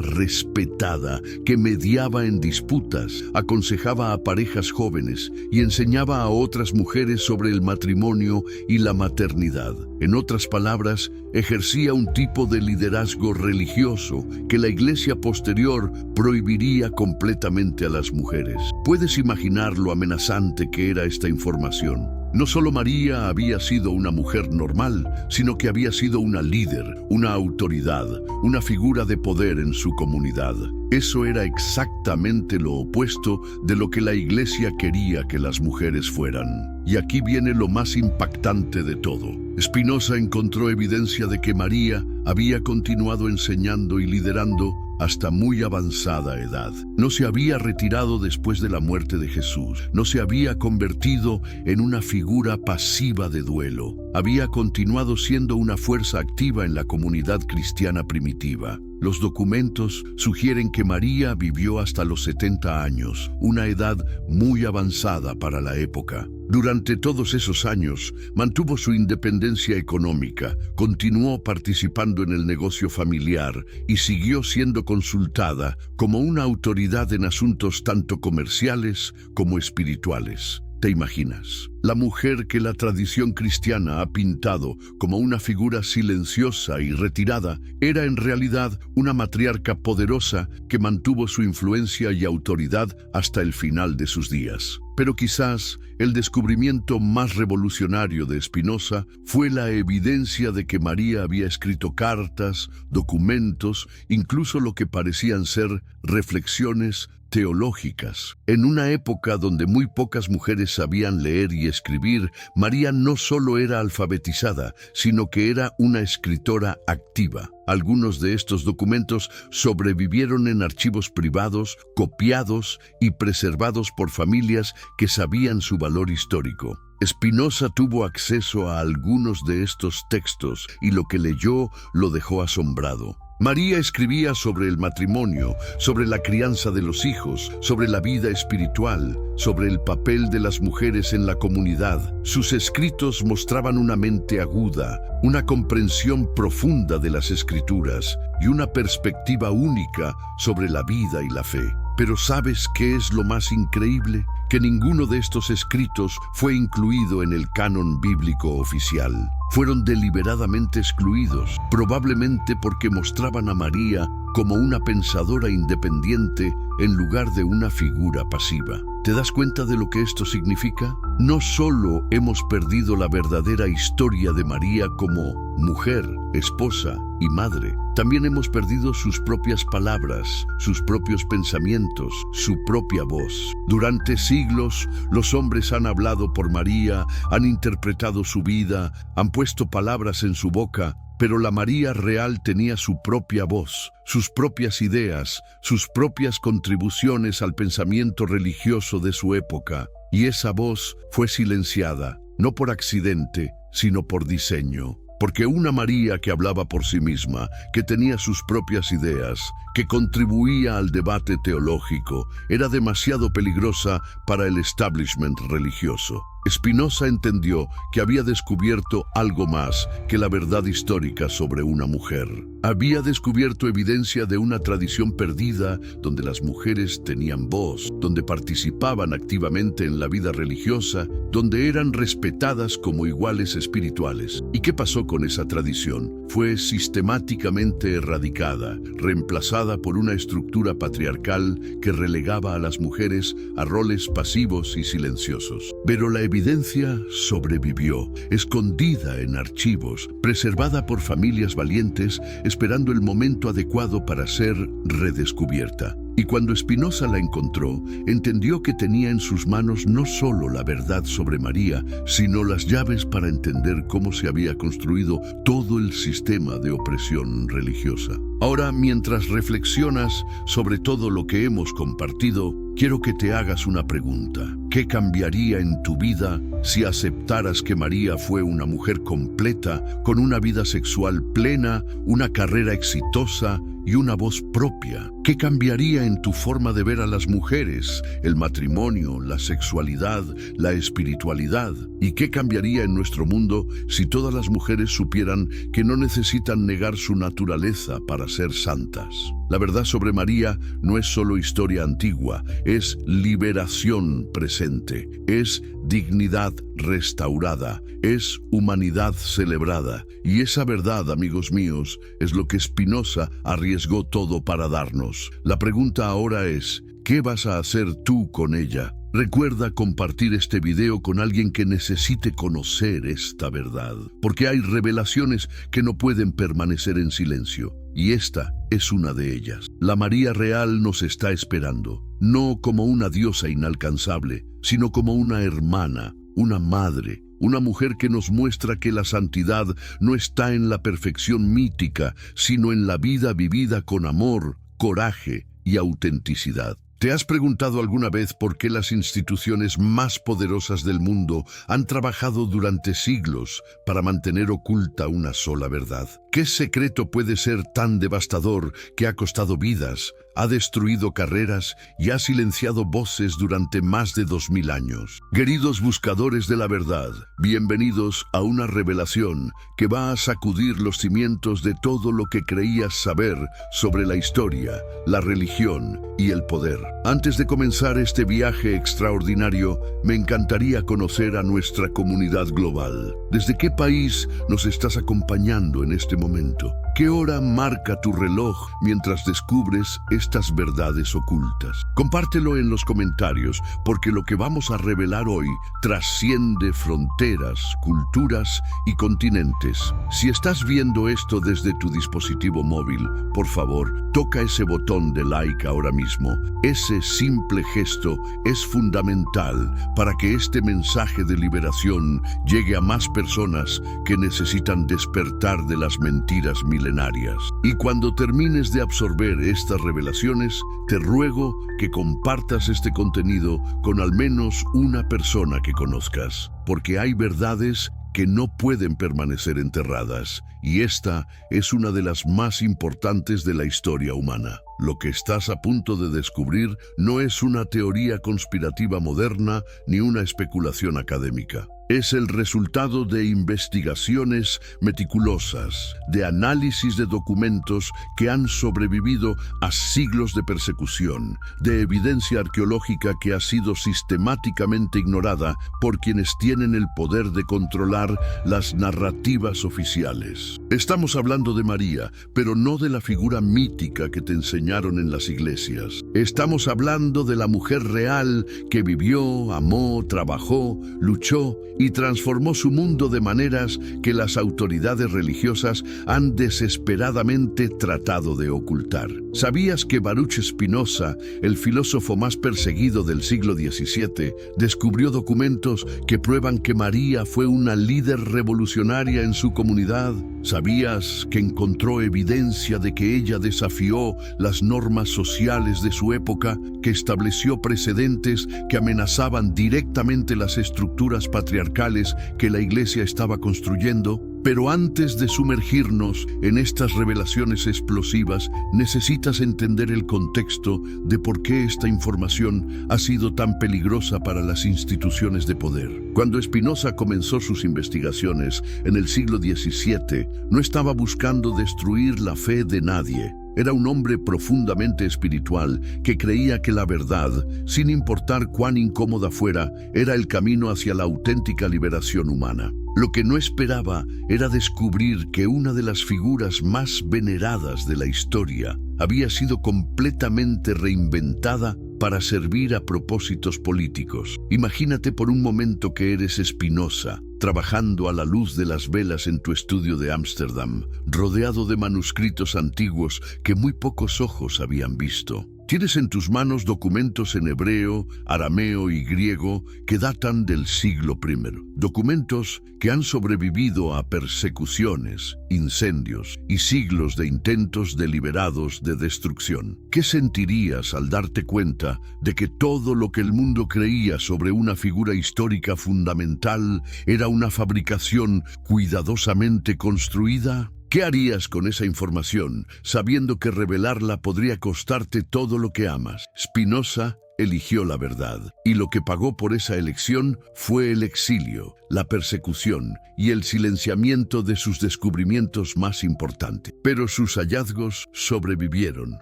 respetada que mediaba en disputas, aconsejaba a parejas jóvenes y enseñaba a otras mujeres sobre el matrimonio y la maternidad. En otras palabras, ejercía un tipo de liderazgo religioso que la Iglesia posterior prohibiría completamente a las mujeres. ¿Puedes imaginar lo amenazante que era esta información? No solo María había sido una mujer normal, sino que había sido una líder, una autoridad, una figura de poder en su comunidad. Eso era exactamente lo opuesto de lo que la Iglesia quería que las mujeres fueran. Y aquí viene lo más impactante de todo. Spinoza encontró evidencia de que María había continuado enseñando y liderando hasta muy avanzada edad. No se había retirado después de la muerte de Jesús. No se había convertido en una figura pasiva de duelo. Había continuado siendo una fuerza activa en la comunidad cristiana primitiva. Los documentos sugieren que María vivió hasta los 70 años, una edad muy avanzada para la época. Durante todos esos años, mantuvo su independencia económica, continuó participando en el negocio familiar y siguió siendo consultada como una autoridad en asuntos tanto comerciales como espirituales. ¿Te imaginas? La mujer que la tradición cristiana ha pintado como una figura silenciosa y retirada era en realidad una matriarca poderosa que mantuvo su influencia y autoridad hasta el final de sus días. Pero quizás el descubrimiento más revolucionario de Spinoza fue la evidencia de que María había escrito cartas, documentos, incluso lo que parecían ser reflexiones teológicas. En una época donde muy pocas mujeres sabían leer y escribir, María no solo era alfabetizada, sino que era una escritora activa. Algunos de estos documentos sobrevivieron en archivos privados, copiados y preservados por familias que sabían su valor histórico. Spinoza tuvo acceso a algunos de estos textos y lo que leyó lo dejó asombrado. María escribía sobre el matrimonio, sobre la crianza de los hijos, sobre la vida espiritual, sobre el papel de las mujeres en la comunidad. Sus escritos mostraban una mente aguda, una comprensión profunda de las Escrituras y una perspectiva única sobre la vida y la fe. Pero ¿sabes qué es lo más increíble? Que ninguno de estos escritos fue incluido en el canon bíblico oficial. Fueron deliberadamente excluidos, probablemente porque mostraban a María como una pensadora independiente en lugar de una figura pasiva. ¿Te das cuenta de lo que esto significa? No solo hemos perdido la verdadera historia de María como mujer, esposa y madre, también hemos perdido sus propias palabras, sus propios pensamientos, su propia voz. Durante siglos, los hombres han hablado por María, han interpretado su vida, han puesto palabras en su boca, pero la María real tenía su propia voz, sus propias ideas, sus propias contribuciones al pensamiento religioso de su época. Y esa voz fue silenciada, no por accidente, sino por diseño. Porque una María que hablaba por sí misma, que tenía sus propias ideas, que contribuía al debate teológico, era demasiado peligrosa para el establishment religioso. Spinoza entendió que había descubierto algo más que la verdad histórica sobre una mujer. Había descubierto evidencia de una tradición perdida donde las mujeres tenían voz, donde participaban activamente en la vida religiosa, donde eran respetadas como iguales espirituales. ¿Y qué pasó con esa tradición? Fue sistemáticamente erradicada, reemplazada por una estructura patriarcal que relegaba a las mujeres a roles pasivos y silenciosos. Pero la evidencia sobrevivió, escondida en archivos, preservada por familias valientes, esperando el momento adecuado para ser redescubierta. Y cuando Spinoza la encontró, entendió que tenía en sus manos no solo la verdad sobre María, sino las llaves para entender cómo se había construido todo el sistema de opresión religiosa. Ahora, mientras reflexionas sobre todo lo que hemos compartido, quiero que te hagas una pregunta. ¿Qué cambiaría en tu vida si aceptaras que María fue una mujer completa, con una vida sexual plena, una carrera exitosa y una voz propia? ¿Qué cambiaría en tu forma de ver a las mujeres, el matrimonio, la sexualidad, la espiritualidad? ¿Y qué cambiaría en nuestro mundo si todas las mujeres supieran que no necesitan negar su naturaleza para ser santas? La verdad sobre María no es solo historia antigua, es liberación presente, es dignidad restaurada, es humanidad celebrada. Y esa verdad, amigos míos, es lo que Spinoza arriesgó todo para darnos. La pregunta ahora es, ¿qué vas a hacer tú con ella? Recuerda compartir este video con alguien que necesite conocer esta verdad, porque hay revelaciones que no pueden permanecer en silencio, y esta es una de ellas. La María real nos está esperando, no como una diosa inalcanzable, sino como una hermana, una madre, una mujer que nos muestra que la santidad no está en la perfección mítica, sino en la vida vivida con amor, coraje y autenticidad. ¿Te has preguntado alguna vez por qué las instituciones más poderosas del mundo han trabajado durante siglos para mantener oculta una sola verdad? ¿Qué secreto puede ser tan devastador que ha costado vidas, ha destruido carreras y ha silenciado voces durante más de 2000 años? Queridos buscadores de la verdad, bienvenidos a una revelación que va a sacudir los cimientos de todo lo que creías saber sobre la historia, la religión y el poder. Antes de comenzar este viaje extraordinario, me encantaría conocer a nuestra comunidad global. ¿Desde qué país nos estás acompañando en este momento? ¿Qué hora marca tu reloj mientras descubres estas verdades ocultas? Compártelo en los comentarios, porque lo que vamos a revelar hoy trasciende fronteras, culturas y continentes. Si estás viendo esto desde tu dispositivo móvil, por favor, toca ese botón de like ahora mismo. Ese simple gesto es fundamental para que este mensaje de liberación llegue a más personas que necesitan despertar de las mentiras milenarias. Y cuando termines de absorber estas revelaciones, te ruego que compartas este contenido con al menos una persona que conozcas, porque hay verdades que no pueden permanecer enterradas, y esta es una de las más importantes de la historia humana. Lo que estás a punto de descubrir no es una teoría conspirativa moderna ni una especulación académica. Es el resultado de investigaciones meticulosas, de análisis de documentos que han sobrevivido a siglos de persecución, de evidencia arqueológica que ha sido sistemáticamente ignorada por quienes tienen el poder de controlar las narrativas oficiales. Estamos hablando de María, pero no de la figura mítica que te enseñaron enseñaron en las iglesias. Estamos hablando de la mujer real que vivió, amó, trabajó, luchó y transformó su mundo de maneras que las autoridades religiosas han desesperadamente tratado de ocultar. ¿Sabías que Baruch Spinoza, el filósofo más perseguido del siglo XVII, descubrió documentos que prueban que María fue una líder revolucionaria en su comunidad? ¿Sabías que encontró evidencia de que ella desafió las normas sociales de su época, que estableció precedentes que amenazaban directamente las estructuras patriarcales que la Iglesia estaba construyendo? Pero antes de sumergirnos en estas revelaciones explosivas, necesitas entender el contexto de por qué esta información ha sido tan peligrosa para las instituciones de poder. Cuando Spinoza comenzó sus investigaciones en el siglo XVII, no estaba buscando destruir la fe de nadie. Era un hombre profundamente espiritual que creía que la verdad, sin importar cuán incómoda fuera, era el camino hacia la auténtica liberación humana. Lo que no esperaba era descubrir que una de las figuras más veneradas de la historia había sido completamente reinventada para servir a propósitos políticos. Imagínate por un momento que eres Spinoza, trabajando a la luz de las velas en tu estudio de Ámsterdam, rodeado de manuscritos antiguos que muy pocos ojos habían visto. Tienes en tus manos documentos en hebreo, arameo y griego que datan del siglo I. Documentos que han sobrevivido a persecuciones, incendios y siglos de intentos deliberados de destrucción. ¿Qué sentirías al darte cuenta de que todo lo que el mundo creía sobre una figura histórica fundamental era una fabricación cuidadosamente construida? ¿Qué harías con esa información, sabiendo que revelarla podría costarte todo lo que amas? Spinoza eligió la verdad, y lo que pagó por esa elección fue el exilio, la persecución y el silenciamiento de sus descubrimientos más importantes. Pero sus hallazgos sobrevivieron,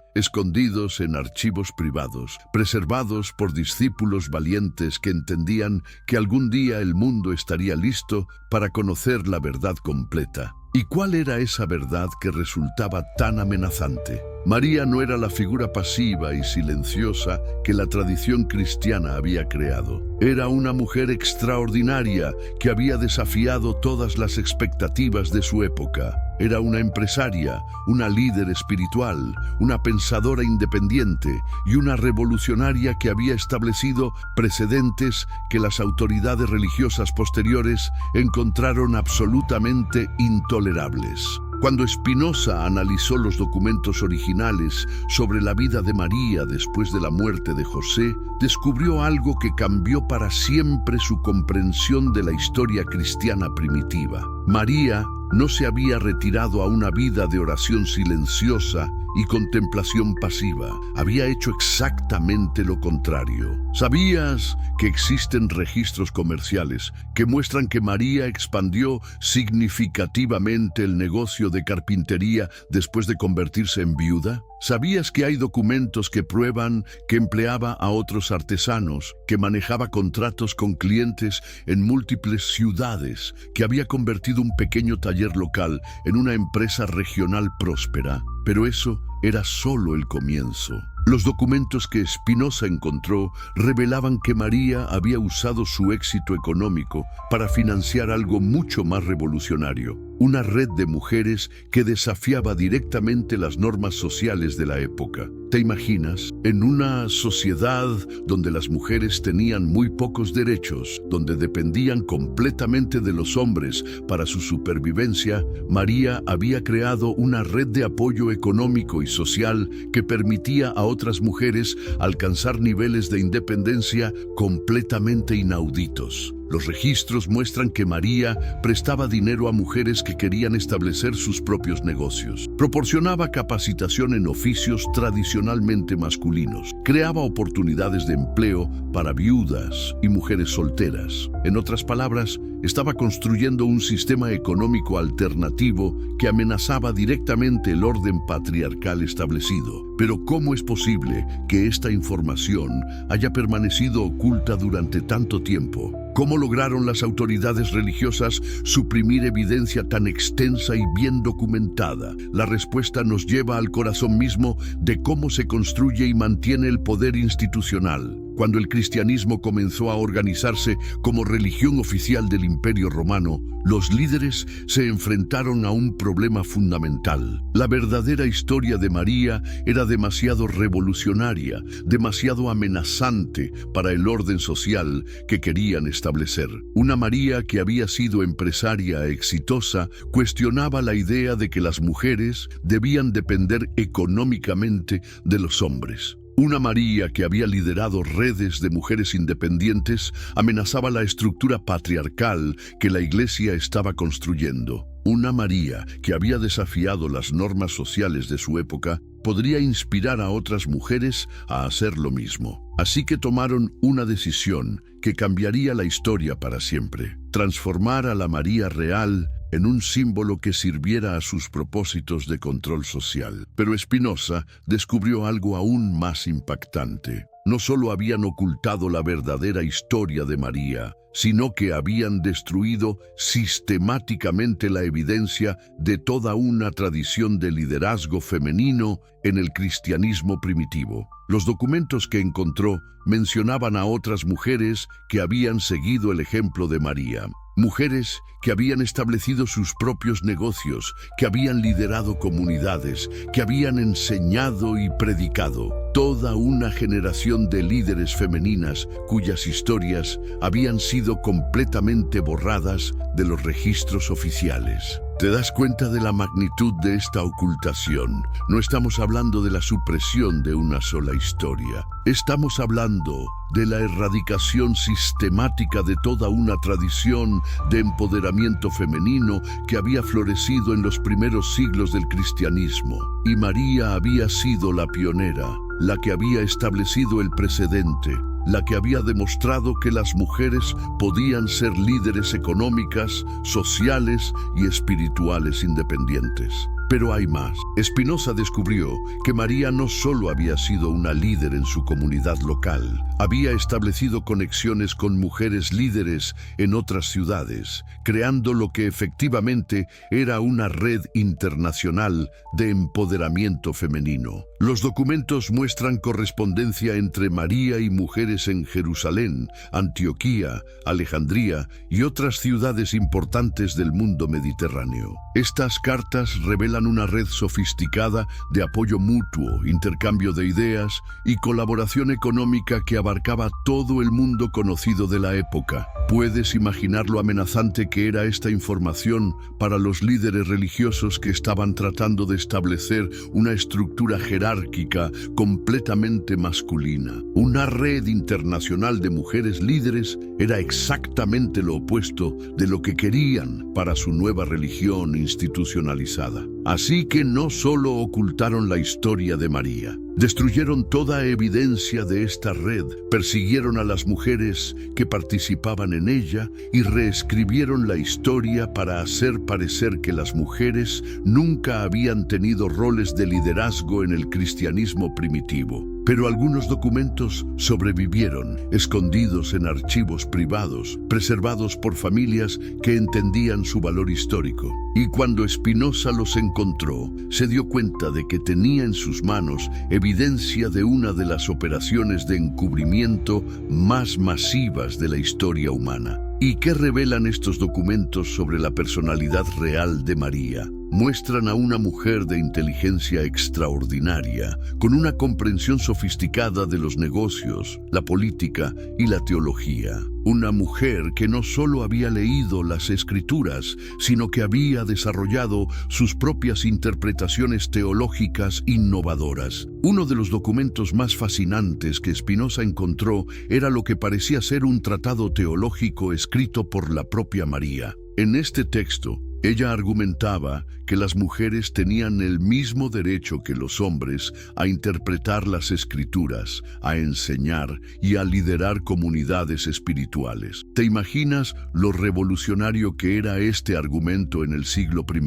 escondidos en archivos privados, preservados por discípulos valientes que entendían que algún día el mundo estaría listo para conocer la verdad completa. ¿Y cuál era esa verdad que resultaba tan amenazante? María no era la figura pasiva y silenciosa que la tradición cristiana había creado. Era una mujer extraordinaria que había desafiado todas las expectativas de su época. Era una empresaria, una líder espiritual, una pensadora independiente y una revolucionaria que había establecido precedentes que las autoridades religiosas posteriores encontraron absolutamente intolerables. Cuando Spinoza analizó los documentos originales sobre la vida de María después de la muerte de José, descubrió algo que cambió para siempre su comprensión de la historia cristiana primitiva. María no se había retirado a una vida de oración silenciosa y contemplación pasiva. Había hecho exactamente lo contrario. ¿Sabías que existen registros comerciales que muestran que María expandió significativamente el negocio de carpintería después de convertirse en viuda? ¿Sabías que hay documentos que prueban que empleaba a otros artesanos, que manejaba contratos con clientes en múltiples ciudades, que había convertido un pequeño taller local en una empresa regional próspera? Pero eso era solo el comienzo. Los documentos que Spinoza encontró revelaban que María había usado su éxito económico para financiar algo mucho más revolucionario, una red de mujeres que desafiaba directamente las normas sociales de la época. ¿Te imaginas? En una sociedad donde las mujeres tenían muy pocos derechos, donde dependían completamente de los hombres para su supervivencia, María había creado una red de apoyo económico y social que permitía a otras mujeres alcanzar niveles de independencia completamente inauditos. Los registros muestran que María prestaba dinero a mujeres que querían establecer sus propios negocios. Proporcionaba capacitación en oficios tradicionalmente masculinos. Creaba oportunidades de empleo para viudas y mujeres solteras. En otras palabras, estaba construyendo un sistema económico alternativo que amenazaba directamente el orden patriarcal establecido. Pero ¿cómo es posible que esta información haya permanecido oculta durante tanto tiempo? ¿Cómo lograron las autoridades religiosas suprimir evidencia tan extensa y bien documentada? La respuesta nos lleva al corazón mismo de cómo se construye y mantiene el poder institucional. Cuando el cristianismo comenzó a organizarse como religión oficial del Imperio Romano, los líderes se enfrentaron a un problema fundamental. La verdadera historia de María era demasiado revolucionaria, demasiado amenazante para el orden social que querían establecer. Una María que había sido empresaria exitosa cuestionaba la idea de que las mujeres debían depender económicamente de los hombres. Una María que había liderado redes de mujeres independientes amenazaba la estructura patriarcal que la Iglesia estaba construyendo. Una María que había desafiado las normas sociales de su época podría inspirar a otras mujeres a hacer lo mismo. Así que tomaron una decisión que cambiaría la historia para siempre: transformar a la María real en un símbolo que sirviera a sus propósitos de control social. Pero Spinoza descubrió algo aún más impactante. No solo habían ocultado la verdadera historia de María, sino que habían destruido sistemáticamente la evidencia de toda una tradición de liderazgo femenino en el cristianismo primitivo. Los documentos que encontró mencionaban a otras mujeres que habían seguido el ejemplo de María. Mujeres que habían establecido sus propios negocios, que habían liderado comunidades, que habían enseñado y predicado. Toda una generación de líderes femeninas cuyas historias habían sido completamente borradas de los registros oficiales. ¿Te das cuenta de la magnitud de esta ocultación? No estamos hablando de la supresión de una sola historia. Estamos hablando de la erradicación sistemática de toda una tradición de empoderamiento femenino que había florecido en los primeros siglos del cristianismo. Y María había sido la pionera, la que había establecido el precedente, la que había demostrado que las mujeres podían ser líderes económicas, sociales y espirituales independientes. Pero hay más. Spinoza descubrió que María no solo había sido una líder en su comunidad local, había establecido conexiones con mujeres líderes en otras ciudades, creando lo que efectivamente era una red internacional de empoderamiento femenino. Los documentos muestran correspondencia entre María y mujeres en Jerusalén, Antioquía, Alejandría y otras ciudades importantes del mundo mediterráneo. Estas cartas revelan una red sofisticada de apoyo mutuo, intercambio de ideas y colaboración económica que abarcaba todo el mundo conocido de la época. ¿Puedes imaginar lo amenazante que era esta información para los líderes religiosos que estaban tratando de establecer una estructura jerárquica completamente masculina? Una red internacional de mujeres líderes era exactamente lo opuesto de lo que querían para su nueva religión institucionalizada. Así que no solo ocultaron la historia de María, destruyeron toda evidencia de esta red, persiguieron a las mujeres que participaban en ella y reescribieron la historia para hacer parecer que las mujeres nunca habían tenido roles de liderazgo en el cristianismo primitivo. Pero algunos documentos sobrevivieron, escondidos en archivos privados, preservados por familias que entendían su valor histórico. Y cuando Spinoza los encontró, se dio cuenta de que tenía en sus manos evidencia de una de las operaciones de encubrimiento más masivas de la historia humana. ¿Y qué revelan estos documentos sobre la personalidad real de María? Muestran a una mujer de inteligencia extraordinaria, con una comprensión sofisticada de los negocios, la política y la teología. Una mujer que no solo había leído las Escrituras, sino que había desarrollado sus propias interpretaciones teológicas innovadoras. Uno de los documentos más fascinantes que Spinoza encontró era lo que parecía ser un tratado teológico escrito por la propia María. En este texto, Ella argumentaba que las mujeres tenían el mismo derecho que los hombres a interpretar las escrituras, a enseñar y a liderar comunidades espirituales. ¿Te imaginas lo revolucionario que era este argumento en el siglo I?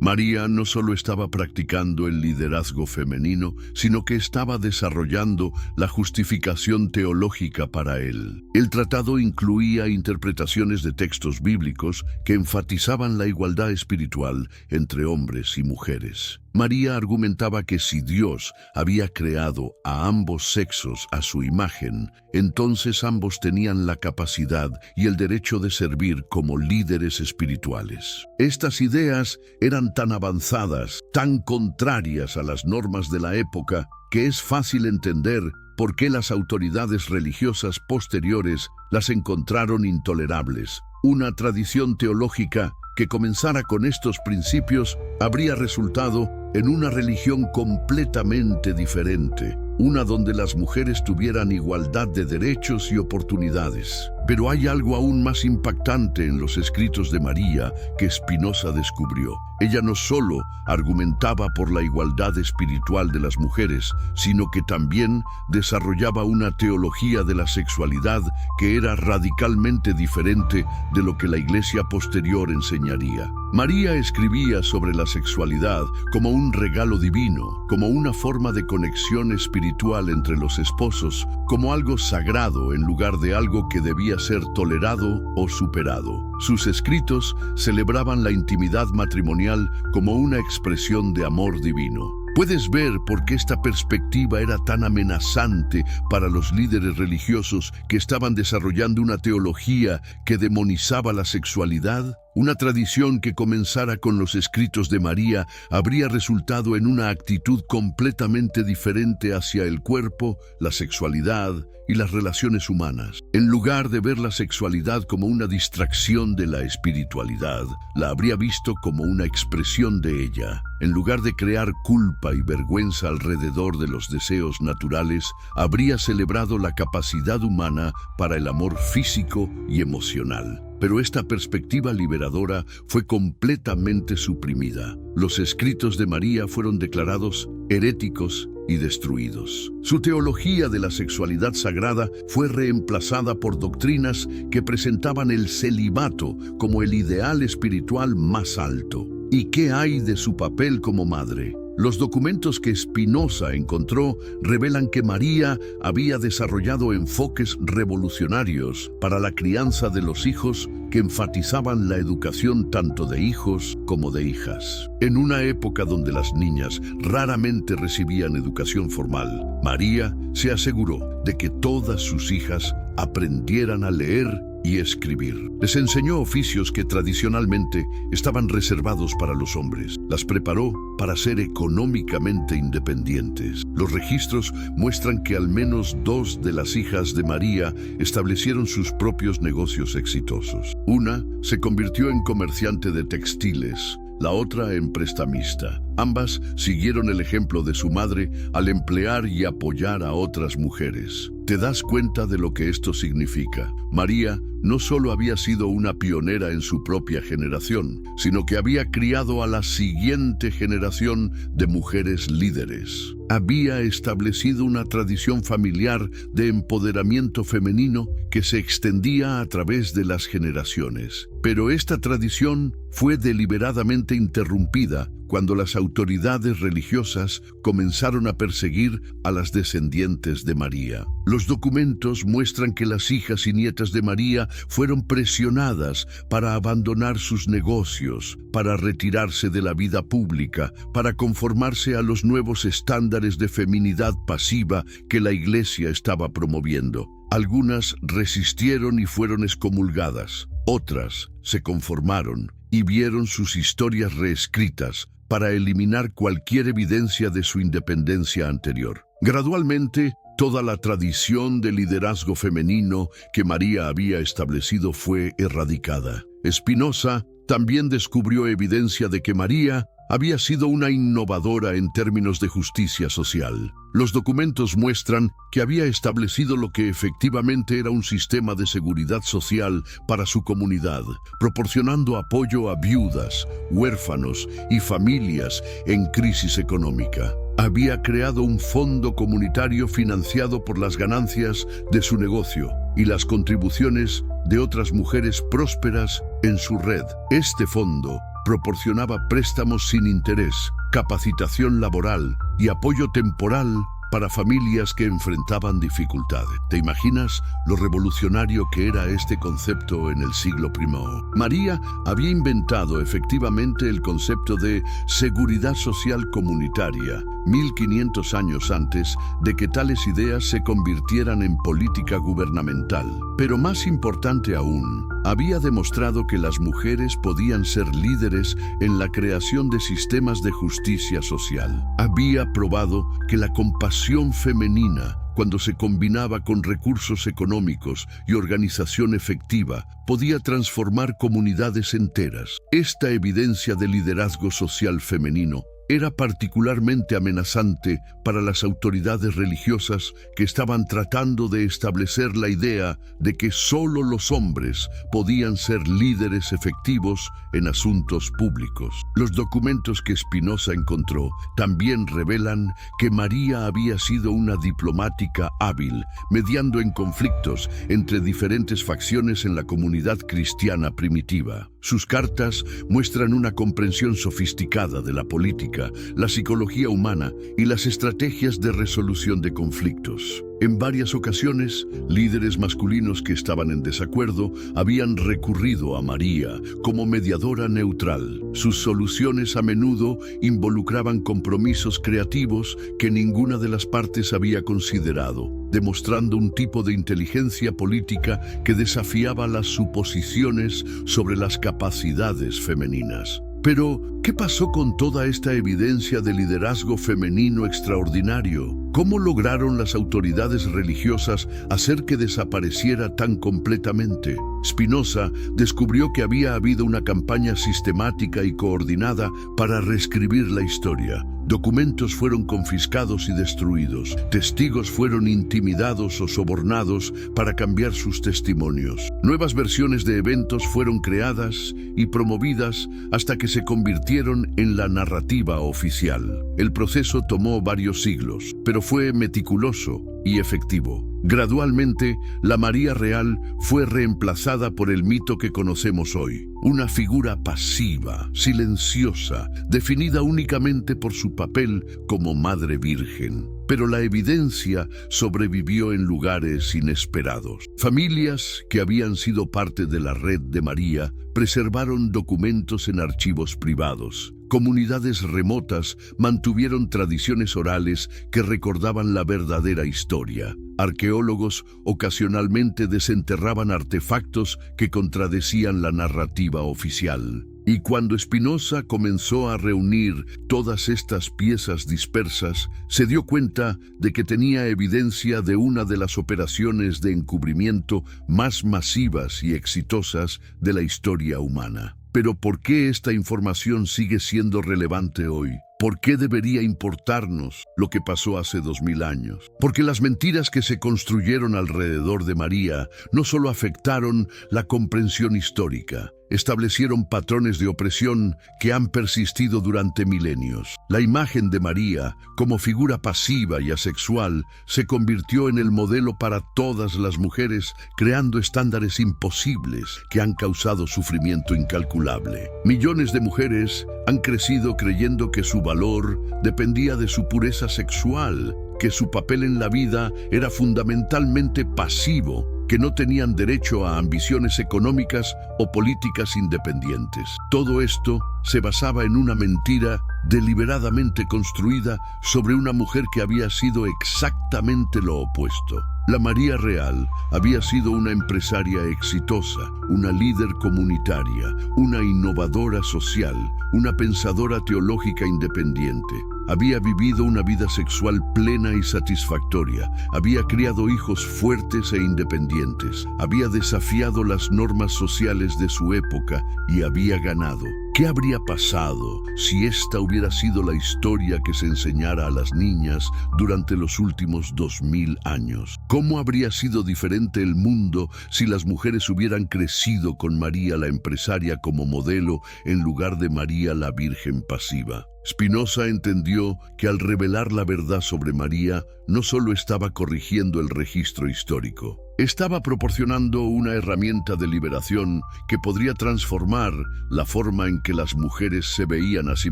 María no solo estaba practicando el liderazgo femenino, sino que estaba desarrollando la justificación teológica para él. El tratado incluía interpretaciones de textos bíblicos que enfatizaban la igualdad espiritual entre hombres y mujeres. María argumentaba que si Dios había creado a ambos sexos a su imagen, entonces ambos tenían la capacidad y el derecho de servir como líderes espirituales. Estas ideas eran tan avanzadas, tan contrarias a las normas de la época, que es fácil entender por qué las autoridades religiosas posteriores las encontraron intolerables. Una tradición teológica que comenzara con estos principios habría resultado en una religión completamente diferente, una donde las mujeres tuvieran igualdad de derechos y oportunidades. Pero hay algo aún más impactante en los escritos de María que Spinoza descubrió. Ella no solo argumentaba por la igualdad espiritual de las mujeres, sino que también desarrollaba una teología de la sexualidad que era radicalmente diferente de lo que la Iglesia posterior enseñaría. María escribía sobre la sexualidad como un regalo divino, como una forma de conexión espiritual entre los esposos, como algo sagrado en lugar de algo que debía ser tolerado o superado. Sus escritos celebraban la intimidad matrimonial como una expresión de amor divino. Puedes ver por qué esta perspectiva era tan amenazante para los líderes religiosos que estaban desarrollando una teología que demonizaba la sexualidad. Una tradición que comenzara con los escritos de María habría resultado en una actitud completamente diferente hacia el cuerpo, la sexualidad y las relaciones humanas. En lugar de ver la sexualidad como una distracción de la espiritualidad, la habría visto como una expresión de ella. En lugar de crear culpa y vergüenza alrededor de los deseos naturales, habría celebrado la capacidad humana para el amor físico y emocional. Pero esta perspectiva liberadora fue completamente suprimida. Los escritos de María fueron declarados heréticos y destruidos. Su teología de la sexualidad sagrada fue reemplazada por doctrinas que presentaban el celibato como el ideal espiritual más alto. ¿Y qué hay de su papel como madre? Los documentos que Spinoza encontró revelan que María había desarrollado enfoques revolucionarios para la crianza de los hijos que enfatizaban la educación tanto de hijos como de hijas. En una época donde las niñas raramente recibían educación formal, María se aseguró de que todas sus hijas aprendieran a leer y escribir. Les enseñó oficios que tradicionalmente estaban reservados para los hombres. Las preparó para ser económicamente independientes. Los registros muestran que al menos 2 de las hijas de María establecieron sus propios negocios exitosos. Una se convirtió en comerciante de textiles, la otra en prestamista. Ambas siguieron el ejemplo de su madre al emplear y apoyar a otras mujeres. ¿Te das cuenta de lo que esto significa? María no solo había sido una pionera en su propia generación, sino que había criado a la siguiente generación de mujeres líderes. Había establecido una tradición familiar de empoderamiento femenino que se extendía a través de las generaciones. Pero esta tradición fue deliberadamente interrumpida cuando las autoridades religiosas comenzaron a perseguir a las descendientes de María. Los documentos muestran que las hijas y nietas de María fueron presionadas para abandonar sus negocios, para retirarse de la vida pública, para conformarse a los nuevos estándares de feminidad pasiva que la Iglesia estaba promoviendo. Algunas resistieron y fueron excomulgadas. Otras se conformaron y vieron sus historias reescritas para eliminar cualquier evidencia de su independencia anterior. Gradualmente, toda la tradición de liderazgo femenino que María había establecido fue erradicada. Spinoza también descubrió evidencia de que María había sido una innovadora en términos de justicia social. Los documentos muestran que había establecido lo que efectivamente era un sistema de seguridad social para su comunidad, proporcionando apoyo a viudas, huérfanos y familias en crisis económica. Había creado un fondo comunitario financiado por las ganancias de su negocio y las contribuciones de otras mujeres prósperas en su red. Este fondo proporcionaba préstamos sin interés, capacitación laboral y apoyo temporal para familias que enfrentaban dificultades. ¿Te imaginas lo revolucionario que era este concepto en el siglo I? María había inventado efectivamente el concepto de seguridad social comunitaria, 1500 años antes de que tales ideas se convirtieran en política gubernamental. Pero más importante aún, había demostrado que las mujeres podían ser líderes en la creación de sistemas de justicia social. Había probado que la compasión femenina, cuando se combinaba con recursos económicos y organización efectiva, podía transformar comunidades enteras. Esta evidencia de liderazgo social femenino era particularmente amenazante para las autoridades religiosas que estaban tratando de establecer la idea de que solo los hombres podían ser líderes efectivos en asuntos públicos. Los documentos que Spinoza encontró también revelan que María había sido una diplomática hábil, mediando en conflictos entre diferentes facciones en la comunidad cristiana primitiva. Sus cartas muestran una comprensión sofisticada de la política, la psicología humana y las estrategias de resolución de conflictos. En varias ocasiones, líderes masculinos que estaban en desacuerdo habían recurrido a María como mediadora neutral. Sus soluciones a menudo involucraban compromisos creativos que ninguna de las partes había considerado, demostrando un tipo de inteligencia política que desafiaba las suposiciones sobre las capacidades femeninas. Pero, ¿qué pasó con toda esta evidencia de liderazgo femenino extraordinario? ¿Cómo lograron las autoridades religiosas hacer que desapareciera tan completamente? Spinoza descubrió que había habido una campaña sistemática y coordinada para reescribir la historia. Documentos fueron confiscados y destruidos. Testigos fueron intimidados o sobornados para cambiar sus testimonios. Nuevas versiones de eventos fueron creadas y promovidas hasta que se convirtieron en la narrativa oficial. El proceso tomó varios siglos, pero fue meticuloso y efectivo. Gradualmente, la María real fue reemplazada por el mito que conocemos hoy, una figura pasiva, silenciosa, definida únicamente por su papel como Madre Virgen. Pero la evidencia sobrevivió en lugares inesperados. Familias que habían sido parte de la red de María preservaron documentos en archivos privados. Comunidades remotas mantuvieron tradiciones orales que recordaban la verdadera historia. Arqueólogos ocasionalmente desenterraban artefactos que contradecían la narrativa oficial. Y cuando Spinoza comenzó a reunir todas estas piezas dispersas, se dio cuenta de que tenía evidencia de una de las operaciones de encubrimiento más masivas y exitosas de la historia humana. Pero ¿por qué esta información sigue siendo relevante hoy? ¿Por qué debería importarnos lo que pasó hace 2000 años? Porque las mentiras que se construyeron alrededor de María no solo afectaron la comprensión histórica, establecieron patrones de opresión que han persistido durante milenios. La imagen de María, como figura pasiva y asexual, se convirtió en el modelo para todas las mujeres, creando estándares imposibles que han causado sufrimiento incalculable. Millones de mujeres han crecido creyendo que su valor dependía de su pureza sexual, que su papel en la vida era fundamentalmente pasivo, que no tenían derecho a ambiciones económicas o políticas independientes. Todo esto se basaba en una mentira deliberadamente construida sobre una mujer que había sido exactamente lo opuesto. La María real había sido una empresaria exitosa, una líder comunitaria, una innovadora social, una pensadora teológica independiente. Había vivido una vida sexual plena y satisfactoria. Había criado hijos fuertes e independientes. Había desafiado las normas sociales de su época y había ganado. ¿Qué habría pasado si esta hubiera sido la historia que se enseñara a las niñas durante los últimos 2000 años? ¿Cómo habría sido diferente el mundo si las mujeres hubieran crecido con María la empresaria como modelo en lugar de María la Virgen pasiva? Spinoza entendió que al revelar la verdad sobre María, no solo estaba corrigiendo el registro histórico, estaba proporcionando una herramienta de liberación que podría transformar la forma en que las mujeres se veían a sí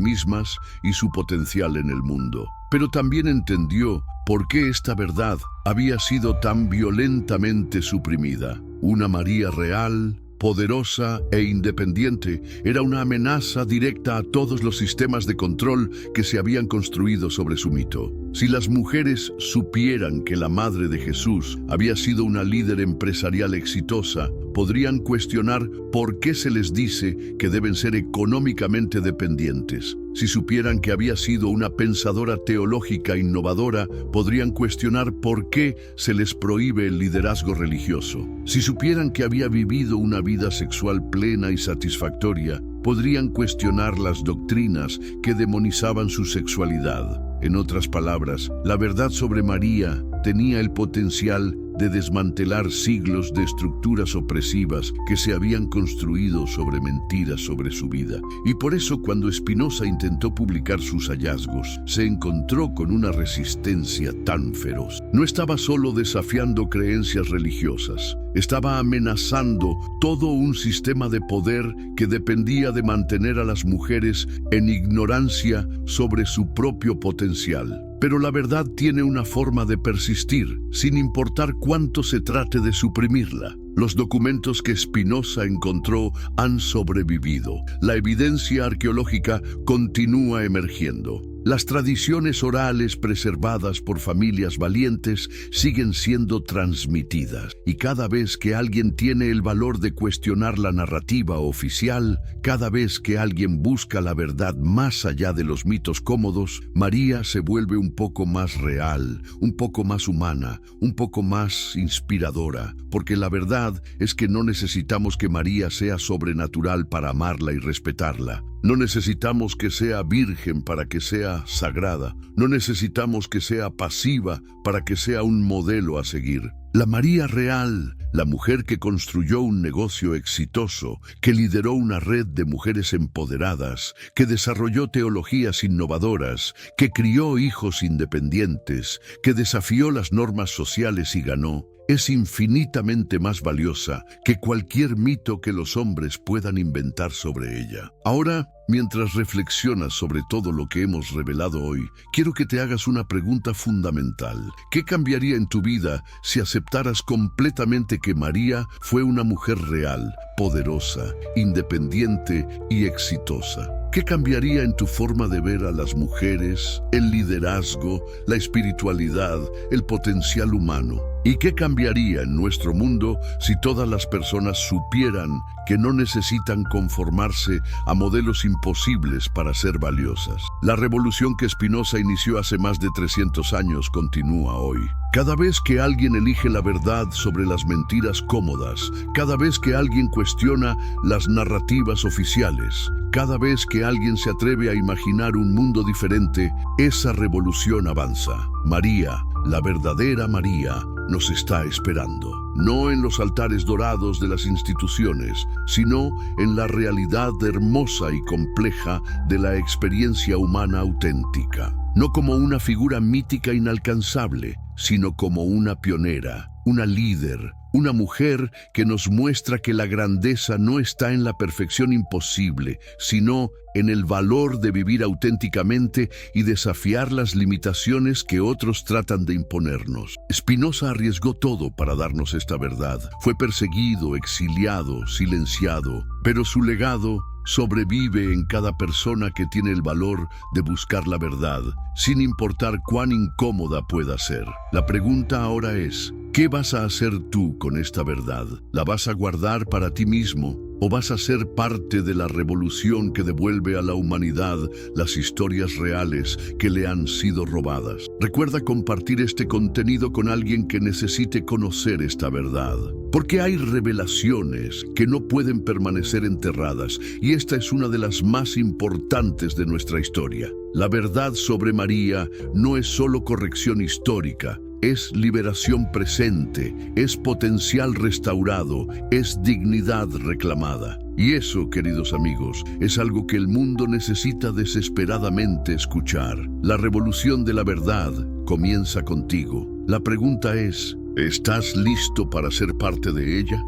mismas y su potencial en el mundo. Pero también entendió por qué esta verdad había sido tan violentamente suprimida. Una María real, poderosa e independiente, era una amenaza directa a todos los sistemas de control que se habían construido sobre su mito. Si las mujeres supieran que la madre de Jesús había sido una líder empresarial exitosa, podrían cuestionar por qué se les dice que deben ser económicamente dependientes. Si supieran que había sido una pensadora teológica innovadora, podrían cuestionar por qué se les prohíbe el liderazgo religioso. Si supieran que había vivido una vida sexual plena y satisfactoria, podrían cuestionar las doctrinas que demonizaban su sexualidad. En otras palabras, la verdad sobre María tenía el potencial de desmantelar siglos de estructuras opresivas que se habían construido sobre mentiras sobre su vida. Y por eso, cuando Spinoza intentó publicar sus hallazgos, se encontró con una resistencia tan feroz. No estaba solo desafiando creencias religiosas, estaba amenazando todo un sistema de poder que dependía de mantener a las mujeres en ignorancia sobre su propio potencial. Pero la verdad tiene una forma de persistir, sin importar cuánto se trate de suprimirla. Los documentos que Spinoza encontró han sobrevivido. La evidencia arqueológica continúa emergiendo. Las tradiciones orales preservadas por familias valientes siguen siendo transmitidas. Y cada vez que alguien tiene el valor de cuestionar la narrativa oficial, cada vez que alguien busca la verdad más allá de los mitos cómodos, María se vuelve un poco más real, un poco más humana, un poco más inspiradora. Porque la verdad es que no necesitamos que María sea sobrenatural para amarla y respetarla. No necesitamos que sea virgen para que sea sagrada. No necesitamos que sea pasiva para que sea un modelo a seguir. La María real, la mujer que construyó un negocio exitoso, que lideró una red de mujeres empoderadas, que desarrolló teologías innovadoras, que crió hijos independientes, que desafió las normas sociales y ganó, es infinitamente más valiosa que cualquier mito que los hombres puedan inventar sobre ella. Ahora, mientras reflexionas sobre todo lo que hemos revelado hoy, quiero que te hagas una pregunta fundamental. ¿Qué cambiaría en tu vida si aceptaras completamente que María fue una mujer real, poderosa, independiente y exitosa? ¿Qué cambiaría en tu forma de ver a las mujeres, el liderazgo, la espiritualidad, el potencial humano? ¿Y qué cambiaría en nuestro mundo si todas las personas supieran que no necesitan conformarse a modelos imposibles para ser valiosas? La revolución que Spinoza inició hace más de 300 años continúa hoy. Cada vez que alguien elige la verdad sobre las mentiras cómodas, cada vez que alguien cuestiona las narrativas oficiales, cada vez que alguien se atreve a imaginar un mundo diferente, esa revolución avanza. María, la verdadera María, nos está esperando. No en los altares dorados de las instituciones, sino en la realidad hermosa y compleja de la experiencia humana auténtica. No como una figura mítica inalcanzable, sino como una pionera, una líder, una mujer que nos muestra que la grandeza no está en la perfección imposible, sino en el valor de vivir auténticamente y desafiar las limitaciones que otros tratan de imponernos. Spinoza arriesgó todo para darnos esta verdad. Fue perseguido, exiliado, silenciado, pero su legado sobrevive en cada persona que tiene el valor de buscar la verdad, sin importar cuán incómoda pueda ser. La pregunta ahora es, ¿qué vas a hacer tú con esta verdad? ¿La vas a guardar para ti mismo ¿O vas a ser parte de la revolución que devuelve a la humanidad las historias reales que le han sido robadas? Recuerda compartir este contenido con alguien que necesite conocer esta verdad. Porque hay revelaciones que no pueden permanecer enterradas, y esta es una de las más importantes de nuestra historia. La verdad sobre María no es solo corrección histórica, es liberación presente, es potencial restaurado, es dignidad reclamada. Y eso, queridos amigos, es algo que el mundo necesita desesperadamente escuchar. La revolución de la verdad comienza contigo. La pregunta es, ¿estás listo para ser parte de ella?